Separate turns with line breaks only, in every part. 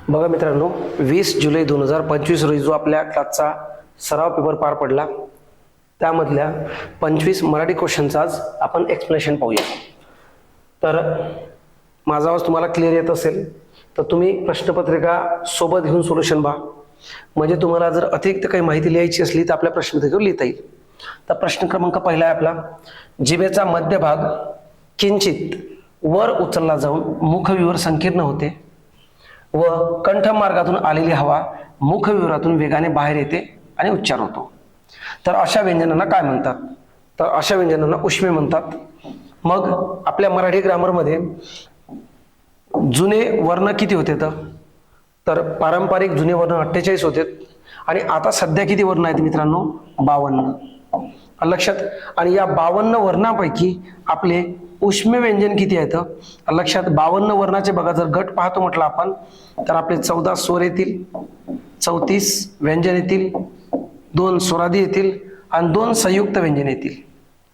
बघा मित्रांनो, 20 जुलै 2025 रोजी जो आपल्या क्लासचा सराव पेपर पार पडला त्यामधल्या 25 मराठी क्वेश्चनचा आज आपण एक्सप्लेनेशन पाहूया. तर माझा आवाज तुम्हाला क्लिअर येत असेल तर तुम्ही प्रश्नपत्रिका सोबत घेऊन सोल्युशन पहा, म्हणजे तुम्हाला जर अतिरिक्त काही माहिती लिहायची असली तर आपल्या प्रश्नपत्रिकेवर लिहिता येईल. तर प्रश्न क्रमांक पहिला आहे आपला, जिभेचा मध्यभाग किंचित वर उचलला जाऊन मुखविवर संकीर्ण होते व कंठमार्गातून आलेली हवा मुखविवरातून वेगाने बाहेर येते आणि उच्चार होतो. तर अशा व्यंजनांना काय म्हणतात? तर अशा व्यंजनांना उष्मे म्हणतात. मग आपल्या मराठी ग्रामरमध्ये जुने वर्ण किती होते? तर पारंपरिक जुने वर्ण 48 होते आणि आता सध्या किती वर्ण आहेत मित्रांनो? 52. लक्षात. आणि या 52 वर्णापैकी आपले उष्मे व्यंजन किती आहेत लक्षात? 52 वर्णाचे बघा, जर गट पाहतो म्हटलं आपण तर आपले 14 स्वर येतील, 34 व्यंजन येतील, 2 स्वरादी येतील आणि 2 संयुक्त व्यंजन येतील.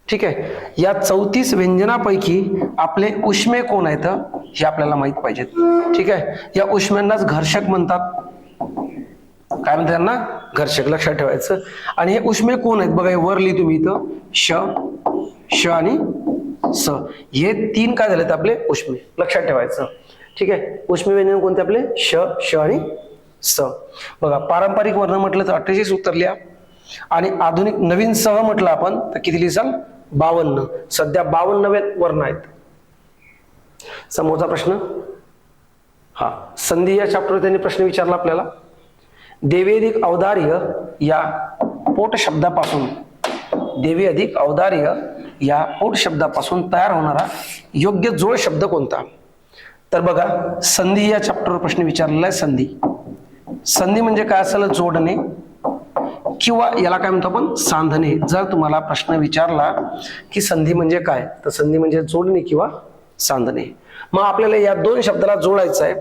ठीक आहे. या 34 व्यंजनापैकी आपले उष्मे कोण आहेत हे आपल्याला माहित पाहिजेत. ठीक आहे. या उष्म्यांनाच घर्षक म्हणतात. काय म्हणतात त्यांना? घर्षक. लक्षात ठेवायचं. आणि हे उष्मे कोण आहेत बघा, हे वर लिहितो मी इथं, श, श आणि स. हे 3 काय झालेत आपले उष्मे. लक्षात ठेवायचं. ठीक आहे. उष्मे व्यंजन कोणते आपले? श, श आणि स. बघा, पारंपरिक वर्ण म्हटलं तर 48 उत्तरल्या आणि आधुनिक नवीन सह म्हटलं आपण तर किती लिहिसाल? 52. सध्या 52 वर्ण आहेत. समोरचा प्रश्न, हा संधी या चॅप्टरवर त्यांनी प्रश्न विचारला आपल्याला. देवी अधिक औदार्य या पोट शब्दापासून, देवी अधिक औदार्य या पोट शब्दापासून तयार होणारा योग्य जोड शब्द कोणता? तर बघा, संधी या चॅप्टरवर प्रश्न विचारलेला आहे. संधी, संधी म्हणजे काय असेल? जोडणे किंवा याला काय म्हणतो आपण? सांधणे. जर तुम्हाला प्रश्न विचारला की संधी म्हणजे काय, तर संधी म्हणजे जोडणे किंवा सांधणे. मग आपल्याला या 2 शब्दाला जोडायचं आहे.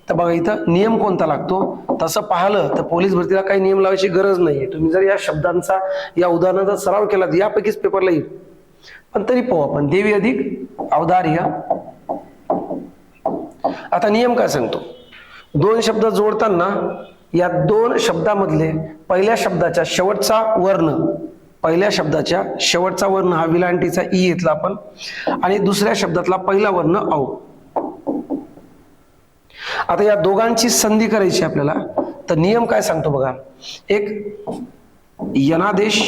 तर बघा, इथं नियम कोणता लागतो? तसं पाहिलं तर पोलीस भरतीला काही नियम लावायची गरज नाहीये. तुम्ही जर या शब्दांचा, या उदाहरणाचा सराव केला तर यापैकीच पेपरला येईल. पण तरी पाहू आपण. देवी अधिक औदार्य. आता नियम काय सांगतो? 2 शब्द जोडताना या 2 शब्दामधले पहिल्या शब्दाच्या शेवटचा वर्ण, पहिल्या शब्दाच्या शेवटचा वर्ण हा विलांटीचा ई घेतला आपण आणि दुसऱ्या शब्दातला पहिला वर्ण औ. आता या दोघांची संधी करायची आपल्याला, तर नियम काय सांगतो बघा. एक यनादेश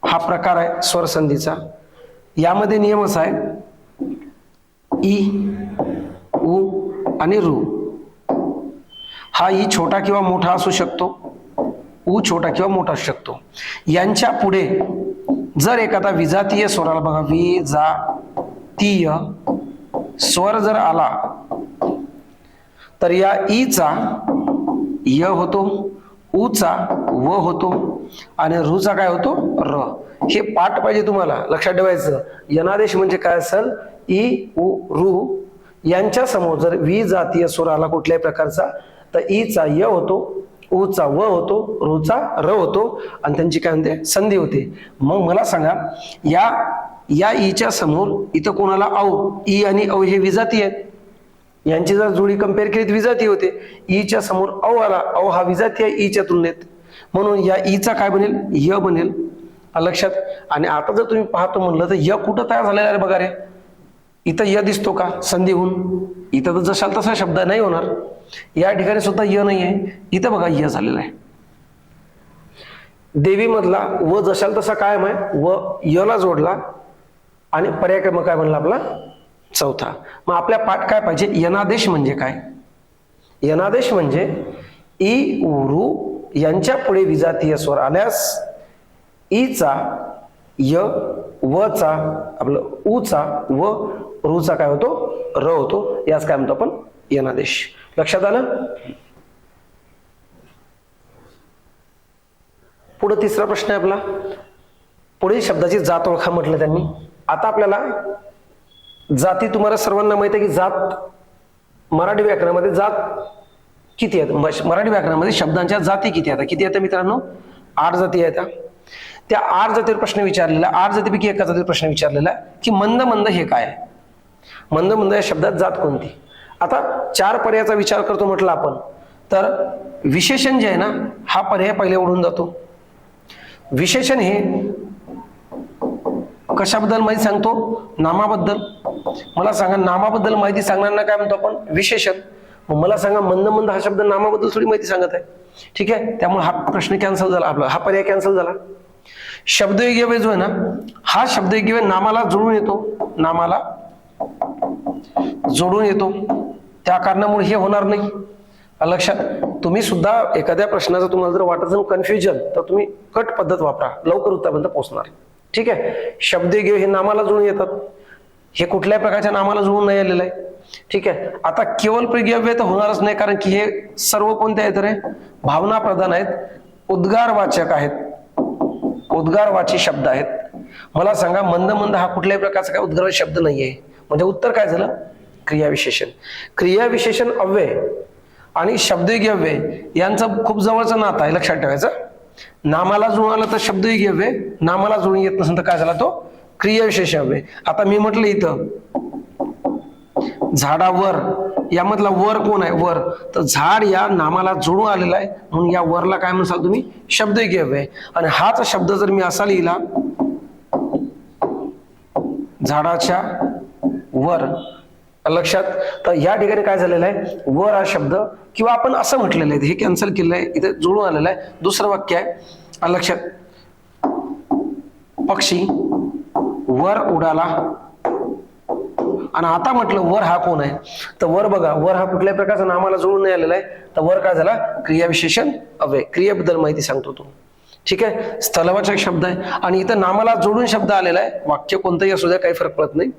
हा प्रकार आहे स्वरसंधीचा. यामध्ये नियम असा आहे, ई, उ आणि रू. हा ई छोटा किंवा मोठा असू शकतो, उ छोटा किंवा मोठा असू शकतो. यांच्या पुढे जर एखादा विजातीय स्वराला बघा, विजातीय स्वर जर आला तर या ईचा य होतो, उचा व होतो आणि रूचा काय होतो? र. हे पाठ पाहिजे तुम्हाला, लक्षात ठेवायचं. यनादेश म्हणजे काय असेल? ई, उ, रू यांच्या समोर जर विजातीय स्वर आला कुठल्याही प्रकारचा तर ईचा य होतो, उचा व होतो, रूचा र होतो आणि त्यांची काय म्हणते? संधी होते. मग मला सांगा, या ईच्या समोर इथं कोणाला औ, ई आणि औ हे विजाती आहेत. यांची जर जोडी कंपेअर केली तर विजाती होते. ईच्या समोर औ आला, औ हा विजाती आहे ईच्या तुलनेत, म्हणून या ईचा काय बनेल? य बनेल. लक्षात. आणि आता जर तुम्ही पाहतो म्हणलं तर य कुठं तयार झालेला आहे बघा रे. इथं य दिसतो का संधी होऊन? इथं तर जशाल तसा शब्द नाही होणार. या ठिकाणी सुद्धा य नाही आहे, इथं बघा य झालेला आहे. देवी मधला व जशाल तसा कायम आहे, व य ला जोडला आणि पर्याय क्रमांक काय म्हणला आपला? चौथा. मग आपल्या पाठ काय पाहिजे? यनादेश म्हणजे काय? यनादेश म्हणजे ई, उ, रू यांच्या पुढे विजातीय स्वर आल्यास ईचा य, वचा आपलं उचा व रूचा काय होतो? र होतो. याच काय म्हणतो आपण? यनादेश. लक्षात आलं? पुढे तिसरा प्रश्न आहे आपला. पुढील शब्दाची जात ओळखा म्हटलं त्यांनी. आता आपल्याला जाती, तुम्हाला सर्वांना माहिती आहे की जात मराठी व्याकरणामध्ये जात किती आहेत? मराठी व्याकरणामध्ये शब्दांच्या जाती किती आहेत? किती आहेत मित्रांनो? 8 जाती आहेत. त्या 8 जातीवर प्रश्न विचारलेला, 8 जातीपैकी एका जातीवर प्रश्न विचारलेला की मंद मंद हे काय? मंद मंद या शब्दात जात कोणती? आता 4 पर्यायाचा विचार करतो म्हटलं आपण, तर विशेषण जे आहे ना, हा पर्याय पहिले उडून जातो. विशेषण हे कशाबद्दल माहिती सांगतो? नामाबद्दल. मला सांगा, नामाबद्दल माहिती सांगणार काय म्हणतो आपण? विशेषण. मग मला सांगा, मंद मंद हा शब्द नामाबद्दल थोडी माहिती सांगत आहे. ठीक आहे, त्यामुळे हा प्रश्न कॅन्सल झाला आपला, हा पर्याय कॅन्सल झाला. शब्दयोगी अव्यय जो आहे ना, हा शब्दयोगी अव्यय नामाला जोडून येतो, नामाला जोडून येतो, त्या कारणामुळे हे होणार नाही. लक्षात. तुम्ही सुद्धा एखाद्या प्रश्नाचं तुम्हाला जर वाटत असेल कन्फ्युजन, तर तुम्ही कट पद्धत वापरा, लवकर उत्तरापर्यंत पोहोचणार. ठीक आहे. शब्दयोगी अव्यय हे नामाला जोडून येतात, हे कुठल्याही प्रकारच्या नामाला जोडून नाही आलेलं आहे. ठीक आहे. आता केवळ प्रयोगी अव्यय तर होणारच नाही, कारण की हे सर्व कोणते आहेत रे? भावना प्रधान आहेत, उद्गारवाचक आहेत, उद्गारवाची शब्द आहेत. मला सांगा, मंद मंद हा कुठल्याही प्रकारचा काय उद्गारवाची शब्द नाहीये. म्हणजे उत्तर काय झालं? क्रियाविशेषण. क्रियाविशेषण अव्यय आणि शब्दयोगी अव्यय यांचं खूप जवळचं नातं आहे, लक्षात ठेवायचं. नामाला जुळून आलं तर शब्दयोगी अव्यय, नामाला जुळून येत नसेल तर काय झाला तो? क्रियाविशेषण अव्यय. आता मी म्हटलं इथं झाडावर, यामधला वर कोण आहे? वर. तर झाड या नामाला जोडून आलेला आहे, म्हणून या वरला काय म्हणसाल तुम्ही? शब्दयोगी अव्यय. आणि हाच शब्द जर मी असा लिहिला, झाडाच्या वर, लक्षात, तर या ठिकाणी काय झालेलं आहे? वर हा शब्द, किंवा आपण असं म्हटलेलं आहे, हे कॅन्सल केलेलं आहे, इथे जुळून आलेलं आहे. दुसरं वाक्य आहे, लक्षात, पक्षी वर उडाला. आणि आता म्हटलं वर हा कोण आहे? तर वर बघा, वर हा कुठल्याही प्रकारचा नामाला जुळून नाही आलेला आहे, तर वर काय झाला? क्रियाविशेषण अव्यय. क्रियेबद्दल माहिती सांगतो तो. ठीक आहे. स्थलवाचक शब्द आहे आणि इथं नामाला जोडून शब्द आलेला आहे. वाक्य कोणतंही असू द्या, काही फरक पडत नाही.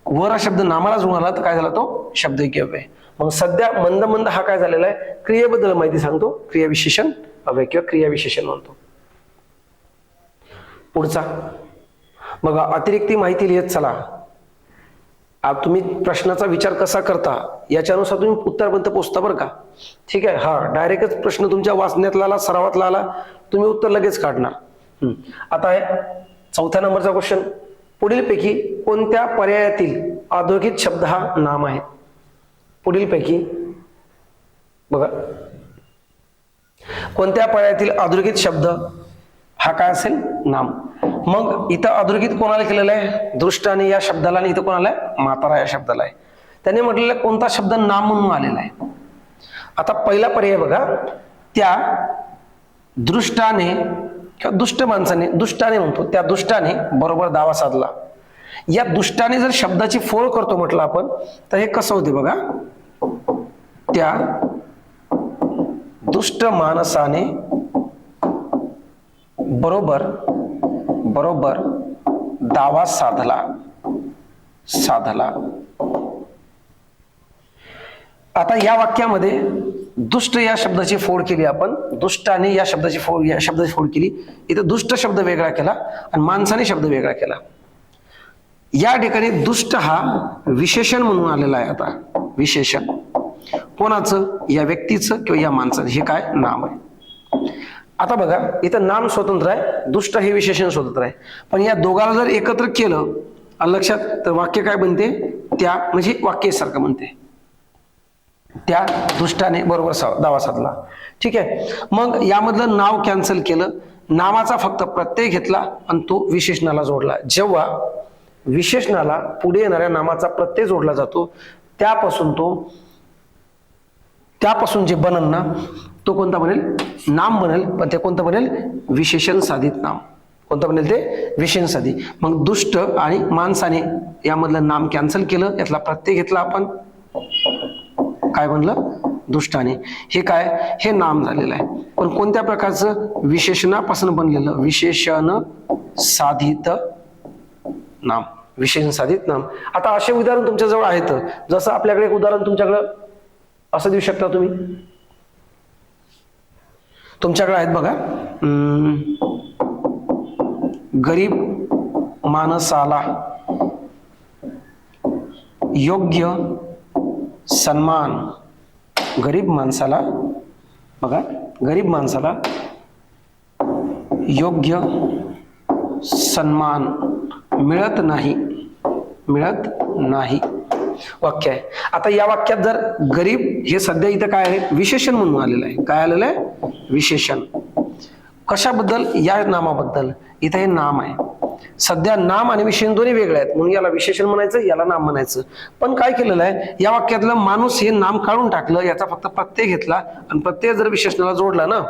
वर हा शब्द नामाला जुळून आला तर काय झाला तो? शब्दयोगी अव्यय. मग सध्या मंद मंद हा काय झालेला आहे? क्रियेबद्दल माहिती सांगतो, क्रियाविशेषण अव्यय किंवा क्रियाविशेषण म्हणतो. पुढचा बघा, अतिरिक्त माहिती लिहित चला. तुम्ही प्रश्नाचा विचार कसा करता याच्यानुसार तुम्ही उत्तरापर्यंत पोहोचता बरं का. ठीक आहे. हा डायरेक्टच प्रश्न तुमच्या वाचण्यातला आला, सरावातला आला, तुम्ही उत्तर लगेच काढणार. आता आहे 4थ्या नंबरचा क्वेश्चन. पुढीलपैकी कोणत्या पर्यायातील अधोरेखित शब्द हा नाम आहे? पुढीलपैकी बघा, कोणत्या पर्यायातील अधोरेखित शब्द हा काय असेल? नाम. मग इथं अधोरेखित कोणाला केलेलं आहे? दृष्टाने या शब्दाला, आणि इथं कोणाला आहे? म्हातारा या शब्दाला आहे. त्याने म्हटलेलं कोणता शब्द नाम म्हणून आलेला आहे? आता पहिला पर्याय बघा, त्या दृष्टाने किंवा दुष्ट माणसाने, दुष्टाने म्हणतो, त्या दुष्टाने बरोबर दावा साधला. या दुष्टाने जर शब्दाची फोड करतो म्हटलं आपण, तर हे कसं होते बघा, त्या दुष्ट माणसाने बरोबर बरोबर दावा साधला. आता या वाक्यामध्ये दुष्ट या शब्दाची फोड केली आपण, दुष्टाने या शब्दाची फोड केली. इथं दुष्ट शब्द वेगळा केला आणि माणसाने शब्द वेगळा केला. या ठिकाणी दुष्ट हा विशेषण म्हणून आलेला आहे. आता विशेषण कोणाचं? या व्यक्तीचं किंवा या माणसाचं. हे काय? नाम आहे. आता बघा, इथं नाम स्वतंत्र आहे, दुष्ट हे विशेषण स्वतंत्र आहे. पण या दोघाला जर एकत्र केलं लक्षात, तर वाक्य काय बनते? त्या, म्हणजे वाक्य सारखं बनते. त्या दुष्टाने बरोबर दावा साधला. ठीक आहे. मग यामधलं नाव कॅन्सल केलं, नामाचा फक्त प्रत्यय घेतला आणि तो विशेषणाला जोडला. जेव्हा विशेषणाला पुढे येणाऱ्या नामाचा प्रत्यय जोडला जातो, त्यापासून जे बनल ना, तो कोणता बनेल? नाम बनेल. पण ते कोणतं बनेल? विशेषण साधित नाम. कोणतं बनेल ते? विशेषण साधित. मग दुष्ट आणि माणसाने यामधलं नाम कॅन्सल केलं, यातला प्रत्यय घेतला आपण, काय बनलं? दुष्टाने. हे काय? हे नाम झालेलं आहे. पण कोणत्या प्रकारचं? विशेषणापासून बनलेलं, विशेषण साधित नाम. विशेषण साधित नाम. आता असे उदाहरण तुमच्या जवळ आहेत. जसं आपल्याकडे एक उदाहरण तुमच्याकडं असं देऊ शकता तुम्ही, तुमच्याकडे आहेत बघा, गरीब माणसाला योग्य सन्मान. गरीब माणसाला बघा, गरीब माणसाला योग्य सन्मान मिळत नाही. वाक्य आहे. आता या वाक्यात जर गरीब हे सध्या इथं काय आहे, विशेषण म्हणून आलेलं आहे. काय आलेलं आहे, विशेषण. कशाबद्दल, या नामाबद्दल. इथं हे नाम आहे. सध्या नाम आणि विशेषण दोन्ही वेगळे आहेत, म्हणून याला विशेषण म्हणायचं, याला नाम म्हणायचं. पण काय केलेलं आहे, या वाक्यातलं माणूस हे नाम काढून टाकलं, याचा फक्त प्रत्यय घेतला आणि प्रत्यय जर विशेषणाला जोडला ना,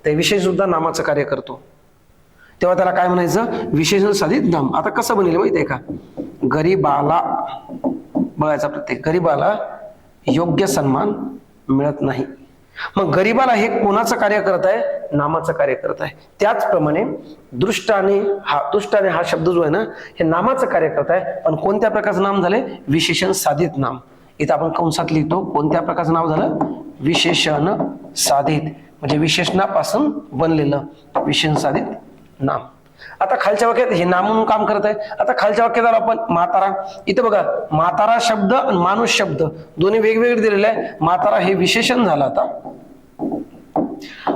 तर विशेषण सुद्धा नामाचं कार्य करतो. तेव्हा त्याला काय म्हणायचं, विशेषण साधित नाम. आता कसं बनेल माहितीये का, गरीबाला, बघायचा प्रत्यय, गरीबाला योग्य सन्मान मिळत नाही. मग गरीबाला हे कोणाचं कार्य करत आहे, नामाचं कार्य करत आहे. त्याचप्रमाणे दृष्टाने हा शब्द जो आहे ना, हे नामाचं कार्य करत आहे. पण कोणत्या प्रकारचं नाम झालंय, विशेषण साधित नाम. इथं आपण कंसात लिहितो, कोणत्या प्रकारचं नाव झालं, विशेषण साधित, म्हणजे विशेषणापासून बनलेलं विशेषण साधित नाम. आता खालच्या वाक्यात हे नाम म्हणून काम करत आहे. आता खालच्या वाक्यात आलो आपण, म्हातारा. इथे बघा, म्हातारा शब्द आणि माणूस शब्द दोन्ही वेगवेगळे दिलेले आहे. म्हातारा हे विशेषण झालं आता,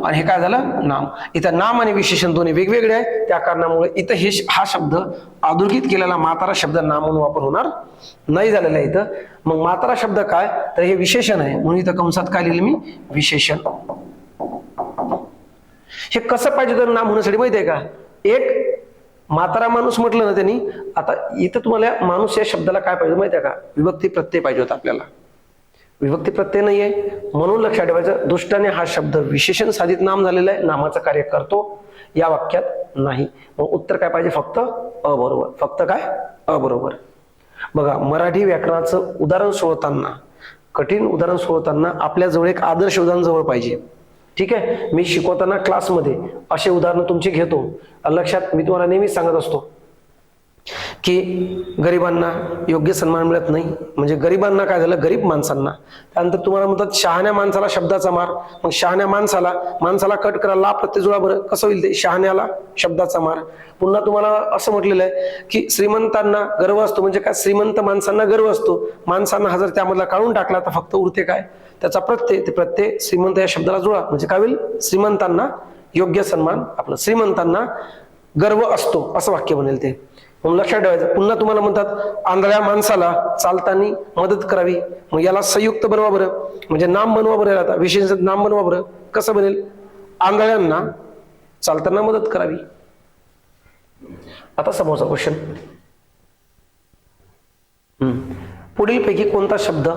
आणि हे काय झालं, नाम. इथं नाम आणि विशेषण दोन्ही वेगवेगळे आहे, त्या कारणामुळे इथं हा शब्द अधोरेखित केलेला म्हातारा शब्द नाम म्हणून वापर होणार नाही झालेला आहे इथं. मग म्हातारा शब्द काय, तर हे विशेषण आहे, म्हणून इथं कंसात काय लिहिलं मी, विशेषण. हे कसं पाहिजे तर नाम होण्यासाठी माहितीये का, एक म्हातारा माणूस म्हटलं ना त्यांनी. आता इथं तुम्हाला माणूस या शब्दाला काय पाहिजे माहितीये का, विभक्ती प्रत्यय पाहिजे होता आपल्याला. विभक्ती प्रत्यय नाहीये, म्हणून लक्षात ठेवायचं, दृष्टाने हा शब्द विशेषण साधित नाम झालेला आहे, नामाचं कार्य करतो, या वाक्यात नाही. मग उत्तर काय पाहिजे, फक्त अबरोबर. फक्त काय, अबरोबर. बघा, मराठी व्याकरणाचं उदाहरण सोडताना, कठीण उदाहरण सोडताना आपल्याजवळ एक आदर्श उदाहरण जवळ पाहिजे. ठीक आहे, मी शिकवताना क्लासमध्ये असे उदाहरणं तुमची घेतो. लक्षात, मी तुम्हाला नेहमीच सांगत असतो की गरिबांना योग्य सन्मान मिळत नाही. म्हणजे गरिबांना काय झालं, गरीब माणसांना. त्यानंतर तुम्हाला म्हणतात शहाण्या माणसाला शब्दाचा मार. मग शहाण्या माणसाला कट करा, ला प्रत्यय जुळा, बरं कसं होईल ते, शहाण्याला शब्दाचा मार. पुन्हा तुम्हाला असं म्हटलेलं आहे की श्रीमंतांना गर्व असतो. म्हणजे काय, श्रीमंत माणसांना गर्व असतो. माणसांना हा जर त्यामधला काढून टाकला तर फक्त उरते काय, त्याचा प्रत्यय. ते प्रत्यय श्रीमंत या शब्दाला जुळा, म्हणजे काय होईल, श्रीमंतांना योग्य सन्मान, आपलं श्रीमंतांना गर्व असतो, असं वाक्य बनेल ते. म्हणून लक्षात ठेवायचं. पुन्हा तुम्हाला म्हणतात आंधळ्या माणसाला चालताना मदत करावी. मग याला संयुक्त बनवा बरं, म्हणजे नाम बनवा बरं. आता विशेष नाम बनवा बरं, कसं बनेल, आंधळ्यांना चालताना मदत करावी. आता समोरचा क्वेश्चन, पुढीलपैकी कोणता शब्द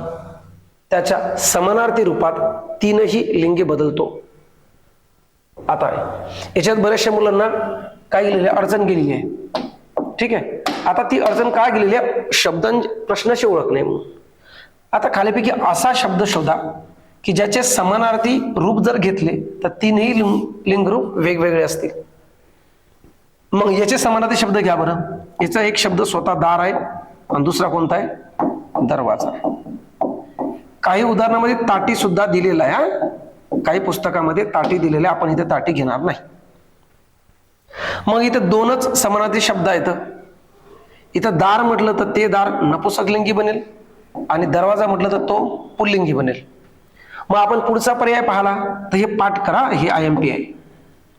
त्याच्या समानार्थी रूपात तीनही लिंगी बदलतो. आता याच्यात बऱ्याचशा मुलांना काय गेलेली अडचण गेलेली आहे. ठीक आहे, आता ती अडचण काय गेलेली आहे, प्रश्नाची ओळख नाही म्हणून. आता खालीपैकी असा शब्द शोधा की ज्याचे समानार्थी रूप जर घेतले तर तीनही लिंगरूप वेगवेगळे असतील. मग याचे समानार्थी शब्द घ्या बरं. याचा एक शब्द स्वतः दार आहे आणि दुसरा कोणता आहे, दरवाजा. काही उदाहरणामध्ये ताटी सुद्धा दिलेला आहे. काही पुस्तकामध्ये ताटी दिलेल्या, आपण इथे ताटी घेणार नाही. मग इथं दोनच समानार्थी शब्द आहेत. इथं दार म्हटलं तर ते दार नपुंसकलिंगी बनेल आणि दरवाजा म्हटलं तर तो पुल्लिंगी बनेल. मग आपण पुढचा पर्याय पाहिला तर हे पाठ करा, हे IMP आहे.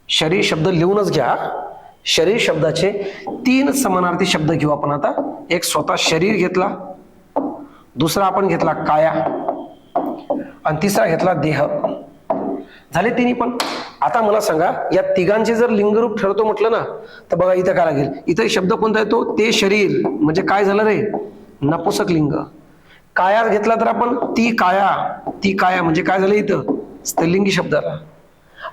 शरीर शब्द लिहूनच घ्या. शरीर शब्दाचे 3 समानार्थी शब्द घेऊ आपण आता. एक स्वतः शरीर घेतला, दुसरा आपण घेतला काया आणि तिसरा घेतला देह. झाले तिन्ही. पण आता मला सांगा, या तिघांचे जर लिंगरूप ठरतो म्हटलं ना, तर बघा इथं काय लागेल, इथं शब्द कोणता येतो, ते शरीर, म्हणजे काय झालं रे, नपुंसक लिंग. काया घेतला तर आपण ती काया म्हणजे काय झालं, इथं स्त्रीलिंगी शब्द आला.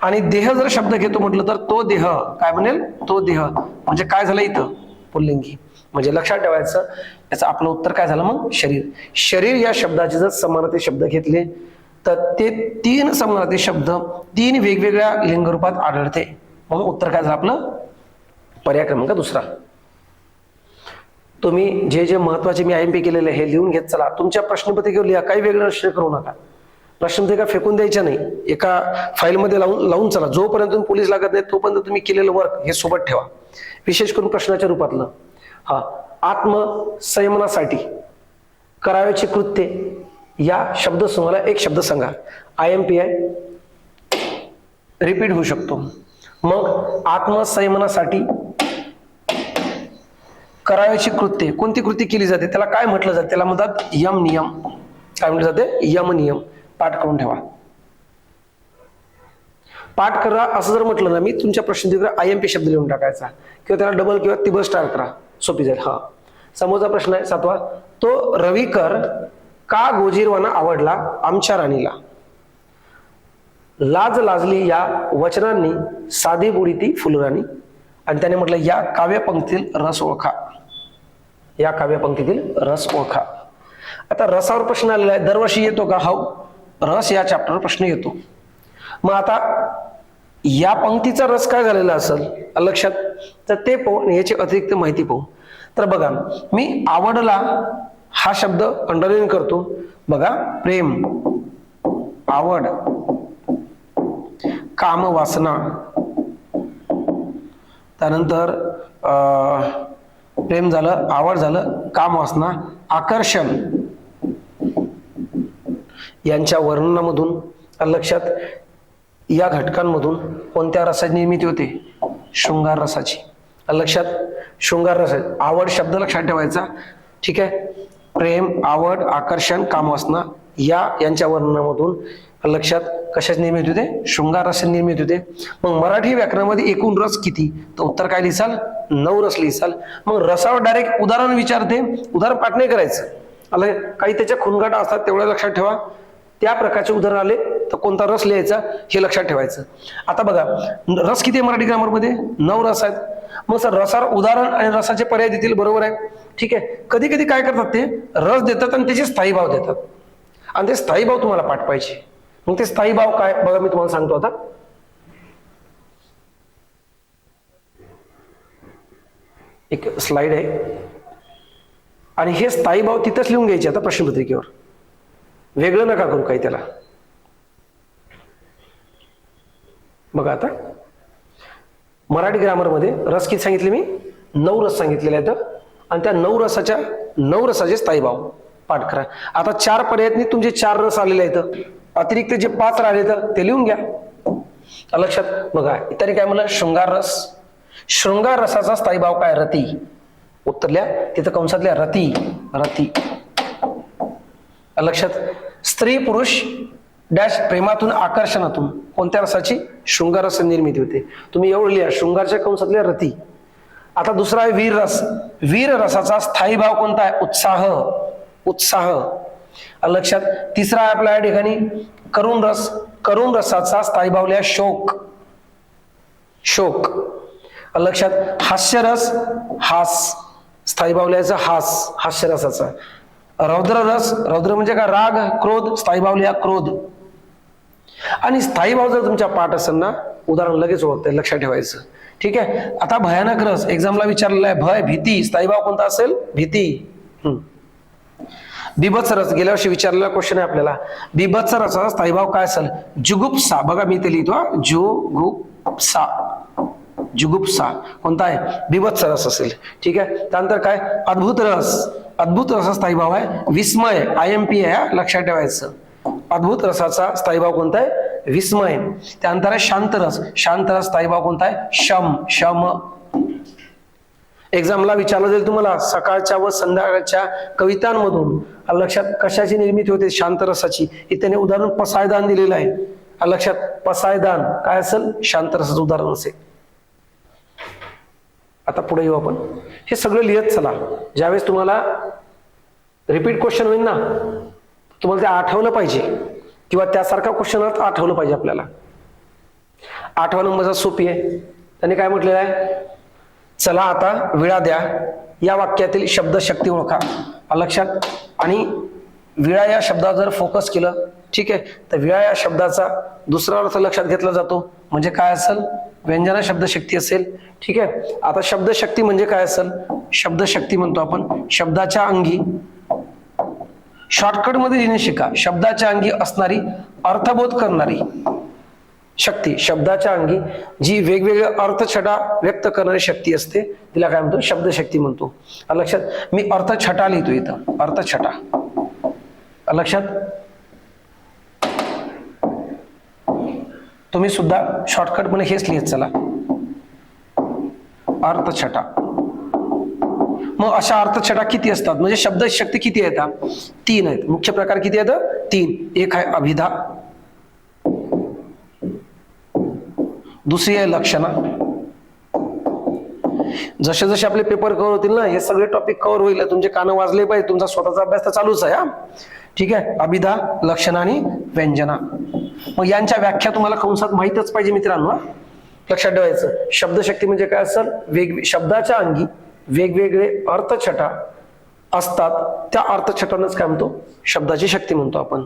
आणि देह जर शब्द घेतो म्हटलं तर तो देह काय बनेल, तो देह म्हणजे काय झालं, इथं पुल्लिंगी. म्हणजे लक्षात ठेवायचं, याचं आपलं उत्तर काय झालं मग, शरीर. शरीर या शब्दाचे जर समानार्थी शब्द घेतले तर ते 3 समानार्थी शब्द 3 वेगवेगळ्या लिंगरूपात आढळते. म्हणून उत्तर काय झालं आपलं, पर्याय क्रमांक दुसरा. तुम्ही जे महत्वाचे मी IMP केलेले हे लिहून घेत चला. तुमच्या प्रश्नपत्रिकेवर लिहा, काही वेगळं निश्चय करू नका. प्रश्नपत्रिका फेकून द्यायच्या नाही, एका फाईलमध्ये लावून चला. जोपर्यंत तुम्ही पोलीस लागत नाही तोपर्यंत तुम्ही केलेलं वर्क हे सोबत ठेवा, विशेष करून प्रश्नाच्या रूपातलं. आत्मसंयमनासाठी करावयाचे कृत्य या शब्दसमूहाला एक शब्द सांगा. IMP आहे, रिपीट होऊ शकतो. मग आत्मसंयमनासाठी करावयाची कृत्ये, कोणती कृती केली जाते त्याला काय म्हटलं जाते? त्याला म्हणतात यम नियम. काय म्हटलं जाते? यम नियम. पाठ करून ठेवा. पाठ करा असं जर म्हटलं ना मी, तुमच्या प्रश्नचित्र IMP शब्द लिहून टाकायचा किंवा त्याला डबल किंवा टिबल स्टार करा, सोपी जाईल. हा, समोरचा प्रश्न आहे 7वा. तो रविकर का गोजीरवाना आवडला आमच्या राणीला? लाज लाजली या वचनांनी साधी बुडी ती फुलराणी. आणि त्याने म्हटलं या काव्यपंक्तीतील रस ओळखा. या काव्यपंक्तीतील रस ओळखा. आता रसावर प्रश्न आलेला आहे, दरवर्षी येतो का? हो, रस या चॅप्टरवर प्रश्न येतो. मग आता या पंक्तीचा रस काय झालेला असेल लक्षात, तर ते पाहू, याची अतिरिक्त माहिती पाहू. तर बघा, मी आवडला हा शब्द अंडरलाईन करतो. बघा, प्रेम, आवड, काम, वासना, त्यानंतर प्रेम झालं, आवड झालं, काम, वासना, आकर्षण यांच्या वर्णनामधून लक्षात, या घटकांमधून कोणत्या रसाची निर्मिती होते? शृंगार रसाची. लक्षात, शृंगार रस. आवड शब्द लक्षात ठेवायचा. ठीक आहे, प्रेम, आवड, आकर्षण, कामवासना यांच्या वर्णनामधून लक्षात कशाची निर्मिती होते? शृंगार रस निर्मिती होते. मग मराठी व्याकरणामध्ये एकूण रस किती? तर उत्तर काय लिहिसाल? 9 रस लिहिसाल. मग रसावर डायरेक्ट उदाहरण विचारते, उदाहरण पाठ नाही करायचं. काही त्याच्या खुणगाटा असतात, तेवढं लक्षात ठेवा. त्या प्रकारचे उदाहरण आले तर कोणता रस लिहायचा हे लक्षात ठेवायचं. आता बघा, रस किती आहे मराठी ग्रामरमध्ये? 9 रस आहेत. मग सर रसावर उदाहरण आणि रसाचे पर्याय देतील, बरोबर आहे. ठीक आहे, कधी कधी काय करतात ते रस देतात आणि त्याचे स्थायी भाव देतात, आणि ते स्थायी भाव तुम्हाला पाठ पाहिजे. मग ते स्थायी भाव काय बघा, मी तुम्हाला सांगतो. आता एक स्लाइड आहे आणि हे स्थायी भाव तिथंच लिहून घ्यायचे आता प्रश्नपत्रिकेवर, वेगळं नका करू काही त्याला. बघा, आता मराठी ग्रामरमध्ये रस किती सांगितले मी? 9 रस सांगितलेले आहेत, आणि त्या 9 रसाचे स्थायी भाव पाठ करा. आता 4 पर्यायातनी तुमचे 4 रस आलेले आहेत, अतिरिक्त जे 5 राहिले तर ते लिहून घ्या. लक्षात बघा, इतर काय म्हणलं? शृंगार रस. शृंगार रसाचा स्थायी भाव काय? रती. उत्तरल्या तिथं कंसातल्या रती. रती. लक्षात, स्त्री पुरुष डॅश प्रेमातून, आकर्षणातून कोणत्या रसाची? शृंगार रस निर्मिती होते. तुम्ही एवढं लिहा, शृंगारच्या कंसातल्या रती. आता दुसरा आहे वीर रस. वीर रसाचा स्थायी भाव कोणता आहे? उत्साह. उत्साह. लक्षात, तिसरा आहे आपल्या या ठिकाणी करुण रस. करुण रसाचा स्थायी भाव लिहा शोक. शोक. लक्षात, हास्यरस. हास. स्थायी भाव लिहायचा हास. हास्यरसाचा. रौद्र रस. रौद्र म्हणजे काय? राग, क्रोध. स्थायी भाव लिहा क्रोध. आणि स्थायी भाव जर तुमच्या पाठ असेल ना, उदाहरण लगेच ओळखते, लक्षात ठेवायचं. ठीक आहे, आता भयानक रस एक्झामला विचारलेला आहे. भय, भीती. स्थायी भाव कोणता असेल? भीती. बिभत्स रस गेल्या वर्षी विचारलेला क्वेश्चन आहे आपल्याला. बिभत्स रसाचा स्थायी भाव काय असेल? जुगुप्सा. बघा मी ते लिहितो, जुगुप्सा. जुगुप्सा कोणता आहे? बिभत्स रस असेल. ठीक आहे, त्यानंतर काय? अद्भुत रस. अद्भुत रसाचा स्थायी भाव आहे विस्मय. IMP आहे, लक्षात ठेवायचं. अद्भुत रसाचा स्थायी भाव कोणता आहे? विस्मय. त्यानंतर आहे शांत रस. शांत रस स्थायी भाव कोणता आहे? शम. शम. एक्झामला विचारलं जाईल तुम्हाला सकाळच्या व संध्याकाळच्या कवितांमधून लक्षात कशाची निर्मिती होते? शांत रसाची. इथे उदाहरण पसायदान दिलेलं आहे. लक्षात, पसायदान काय असेल? शांत रसाचं उदाहरण असेल. आता पुढे येऊ आपण. हे सगळं लिहत चला. ज्यावेळेस तुम्हाला रिपीट क्वेश्चन होईल ना, तुम्हाला ते आठवलं पाहिजे, किंवा त्यासारखा क्वेश्चन आठवलं पाहिजे आपल्याला. 8वा नंबरचा सोपी आहे. त्यांनी काय म्हटलेलं आहे? चला आता विळा द्या. या वाक्यातील शब्द शक्ती ओळखा. लक्षात, आणि विळा या शब्दावर जर फोकस केलं, ठीक आहे, तर विळा या शब्दाचा दुसरा अर्थ लक्षात घेतला जातो. म्हणजे काय असेल? व्यंजना शब्दशक्ती असेल. ठीक आहे, आता शब्दशक्ती म्हणजे काय असेल? शब्दशक्ती म्हणतो आपण शब्दाच्या अंगी, शॉर्टकट मध्ये लिहिणे शिका. शब्दाच्या अंगी असणारी, अर्थबोध करणारी शक्ती. शब्दाच्या अंगी जी वेगवेगळे अर्थछटा व्यक्त करणारी शक्ती असते तिला काय म्हणतो? शब्दशक्ती म्हणतो. लक्षात, मी अर्थछटा लिहितो इथं. अर्थछटा. लक्षात, तुम्ही सुद्धा शॉर्टकट मध्ये हेच लिहित चला. अर्थछटा. मग अशा अर्थछटा किती असतात, म्हणजे शब्द शक्ती किती येतात, 3 आहेत. मुख्य प्रकार किती आहेत, 3. एक आहे अभिधा, दुसरी आहे लक्षणा. जसे जसे आपले पेपर कव्हर होतील ना, हे सगळे टॉपिक कव्हर होईल. तुमचे कान वाजले पाहिजे, तुमचा स्वतःचा अभ्यास तर चालूच आहे. हा ठीक आहे. अभिधा, लक्षणा आणि व्यंजना. मग यांच्या व्याख्या तुम्हाला कंसात माहितच पाहिजे मित्रांनो. लक्षात ठेवायचं, शब्दशक्ती म्हणजे काय असेल, शब्दाच्या अंगी वेगवेगळे अर्थछटा असतात, त्या अर्थछटांनाच काय म्हणतो, शब्दाची शक्ती म्हणतो आपण.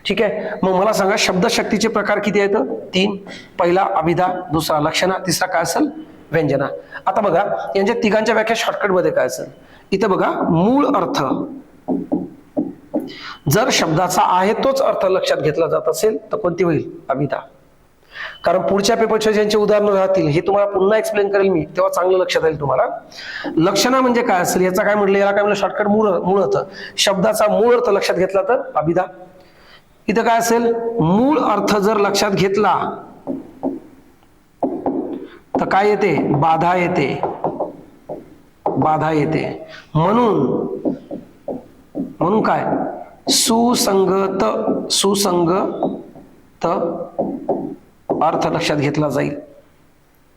ठीक आहे. मग मला सांगा शब्दशक्तीचे प्रकार किती आहेत, 3. पहिला अभिधा, दुसरा लक्षणा, तिसरा काय असेल, व्यंजना. आता बघा यांच्या तिघांच्या व्याख्या शॉर्टकट मध्ये काय असेल. इथे बघा, मूळ अर्थ जर शब्दाचा आहे तोच अर्थ लक्षात घेतला जात असेल तर कोणती होईल, अभिधा. कारण पुढच्या पेपरच्या ज्यांचे उदाहरणं राहतील हे तुम्हाला पुन्हा एक्सप्लेन करेल मी, तेव्हा चांगलं लक्षात येईल तुम्हाला. लक्षणा म्हणजे काय असेल, याचा काय म्हटलं, याला काय म्हणलं शॉर्टकट, मूळ अर्थ. शब्दाचा मूळ अर्थ लक्षात घेतला तर अभिधा. इथं काय असेल, मूळ अर्थ जर लक्षात घेतला तर काय येते, बाधा येते, बाधा येते. म्हणून काय, सुसंगत अर्थ लक्षात घेतला जाईल,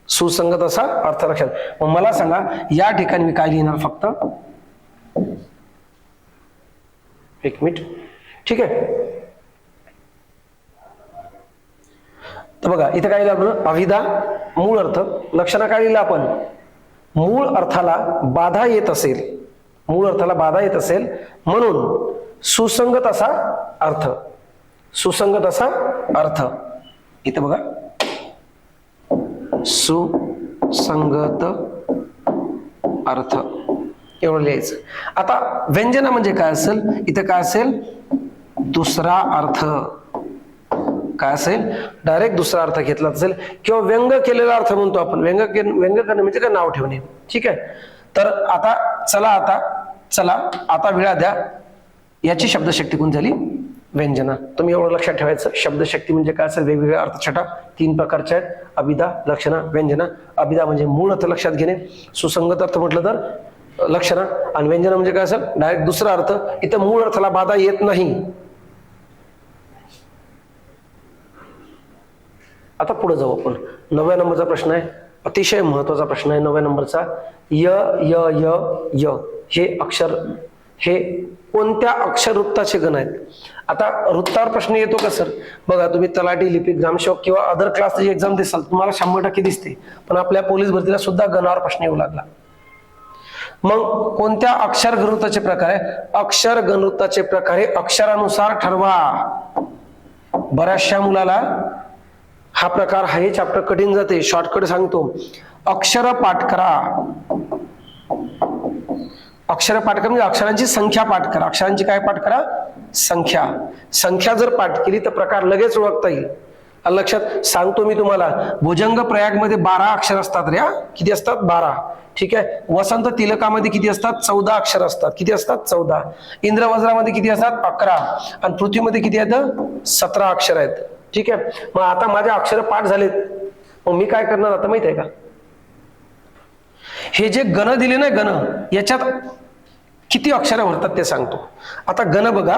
सुसंगत असा अर्थ लक्षात. मग मला सांगा या ठिकाणी मी काय लिहिणार, फक्त एक मिनिट. ठीक आहे. तर बघा इथे काय लिहिलं आपण, अभिधा, मूळ अर्थ. लक्षणा काय लिहिलं आपण, मूळ अर्थाला बाधा येत असेल, मूळ अर्थाला बाधा येत असेल म्हणून सुसंगत असा अर्थ, सुसंगत असा अर्थ. इथे बघा, सुसंगत अर्थ एवढं लिहायचं. आता व्यंजना म्हणजे काय असेल, इथे काय असेल, दुसरा अर्थ. काय असेल, डायरेक्ट दुसरा अर्थ घेतला असेल किंवा व्यंग केलेला अर्थ म्हणतो आपण. व्यंग करणे म्हणजे काय, नाव ठेवणे. ठीक आहे. तर आता चला आता वेळा द्या, याची शब्दशक्ती कोण झाली, व्यंजना. तुम्ही एवढं लक्षात ठेवायचं, शब्दशक्ती म्हणजे काय असेल, वेगवेगळ्या अर्थछटा 3 प्रकारच्या आहेत, अभिधा, लक्षणा, व्यंजना. अभिधा म्हणजे मूळ अर्थ लक्षात घेणे, सुसंगत अर्थ म्हटलं तर लक्षणा, आणि व्यंजना म्हणजे काय असेल, डायरेक्ट दुसरा अर्थ. इथं मूळ अर्थाला बाधा येत नाही. आता पुढे जाऊ आपण. 9व्या नंबरचा प्रश्न आहे, अतिशय महत्वाचा प्रश्न आहे 9व्या नंबरचा. य य य य हे अक्षर, हे कोणत्या अक्षर वृत्ताचे गण आहेत. आता वृत्तावर प्रश्न येतो का सर, बघा तुम्ही तलाठी, लिपिक, ग्रामसेवक किंवा अदर क्लासची एक्झाम देसाल, तुम्हाला 100% दिसते. पण आपल्या पोलीस भरतीला सुद्धा गणावर प्रश्न येऊ लागला. मग कोणत्या अक्षर गणवृत्ताचे प्रकार आहे, अक्षर गणवृत्ताचे प्रकार हे अक्षरानुसार ठरवा. बऱ्याचशा मुलाला हा प्रकार, हे चॅप्टर कठीण जाते. शॉर्टकट सांगतो, अक्षर पाठ करा. अक्षर पाठ करा म्हणजे अक्षरांची संख्या पाठ करा. अक्षरांची काय पाठ करा, संख्या. संख्या जर पाठ केली तर प्रकार लगेच ओळखता येईल. लक्षात सांगतो मी तुम्हाला, भुजंग प्रयागमध्ये 12 अक्षर असतात रे. किती असतात, 12. ठीक आहे. वसंत तिलकामध्ये किती असतात, 14 अक्षर असतात. किती असतात, 14. इंद्रवज्रामध्ये किती असतात, 11. आणि पृथ्वीमध्ये किती आहेत, 17 अक्षर आहेत. ठीक आहे. मग आता माझे अक्षर पाठ झालेत, मग मी काय करणार आता माहित आहे का, हे जे गण दिले ना, गण याच्यात किती अक्षर भरतात ते सांगतो. आता गण बघा,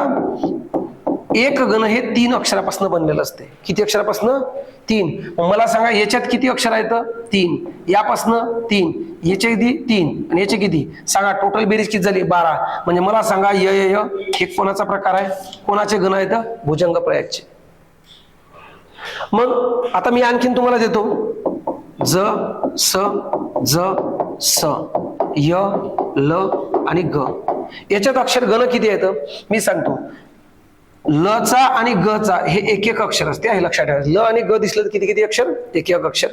एक गण हे 3 अक्षरापासून बनलेलं असते. किती अक्षरापासून, 3. मग मला सांगा याच्यात किती अक्षर आहेत, 3. यापासनं 3, याचे किती, 3, आणि याचे किती सांगा, टोटल बेरीज किती झाली, 12. म्हणजे मला सांगा य य य हे कोणाचा प्रकार आहे, कोणाचे गण आहेत, भुजंग प्रयागचे. मग आता मी आणखीन तुम्हाला देतो, ज स ज स य ल आणि ग. याच्यात अक्षर गण किती आहेत मी सांगतो. ल चा आणि ग चा हे एक एक अक्षर असते, हे लक्षात ठेवायचं. ल आणि ग दिसलं तर किती किती अक्षर, एक एक अक्षर.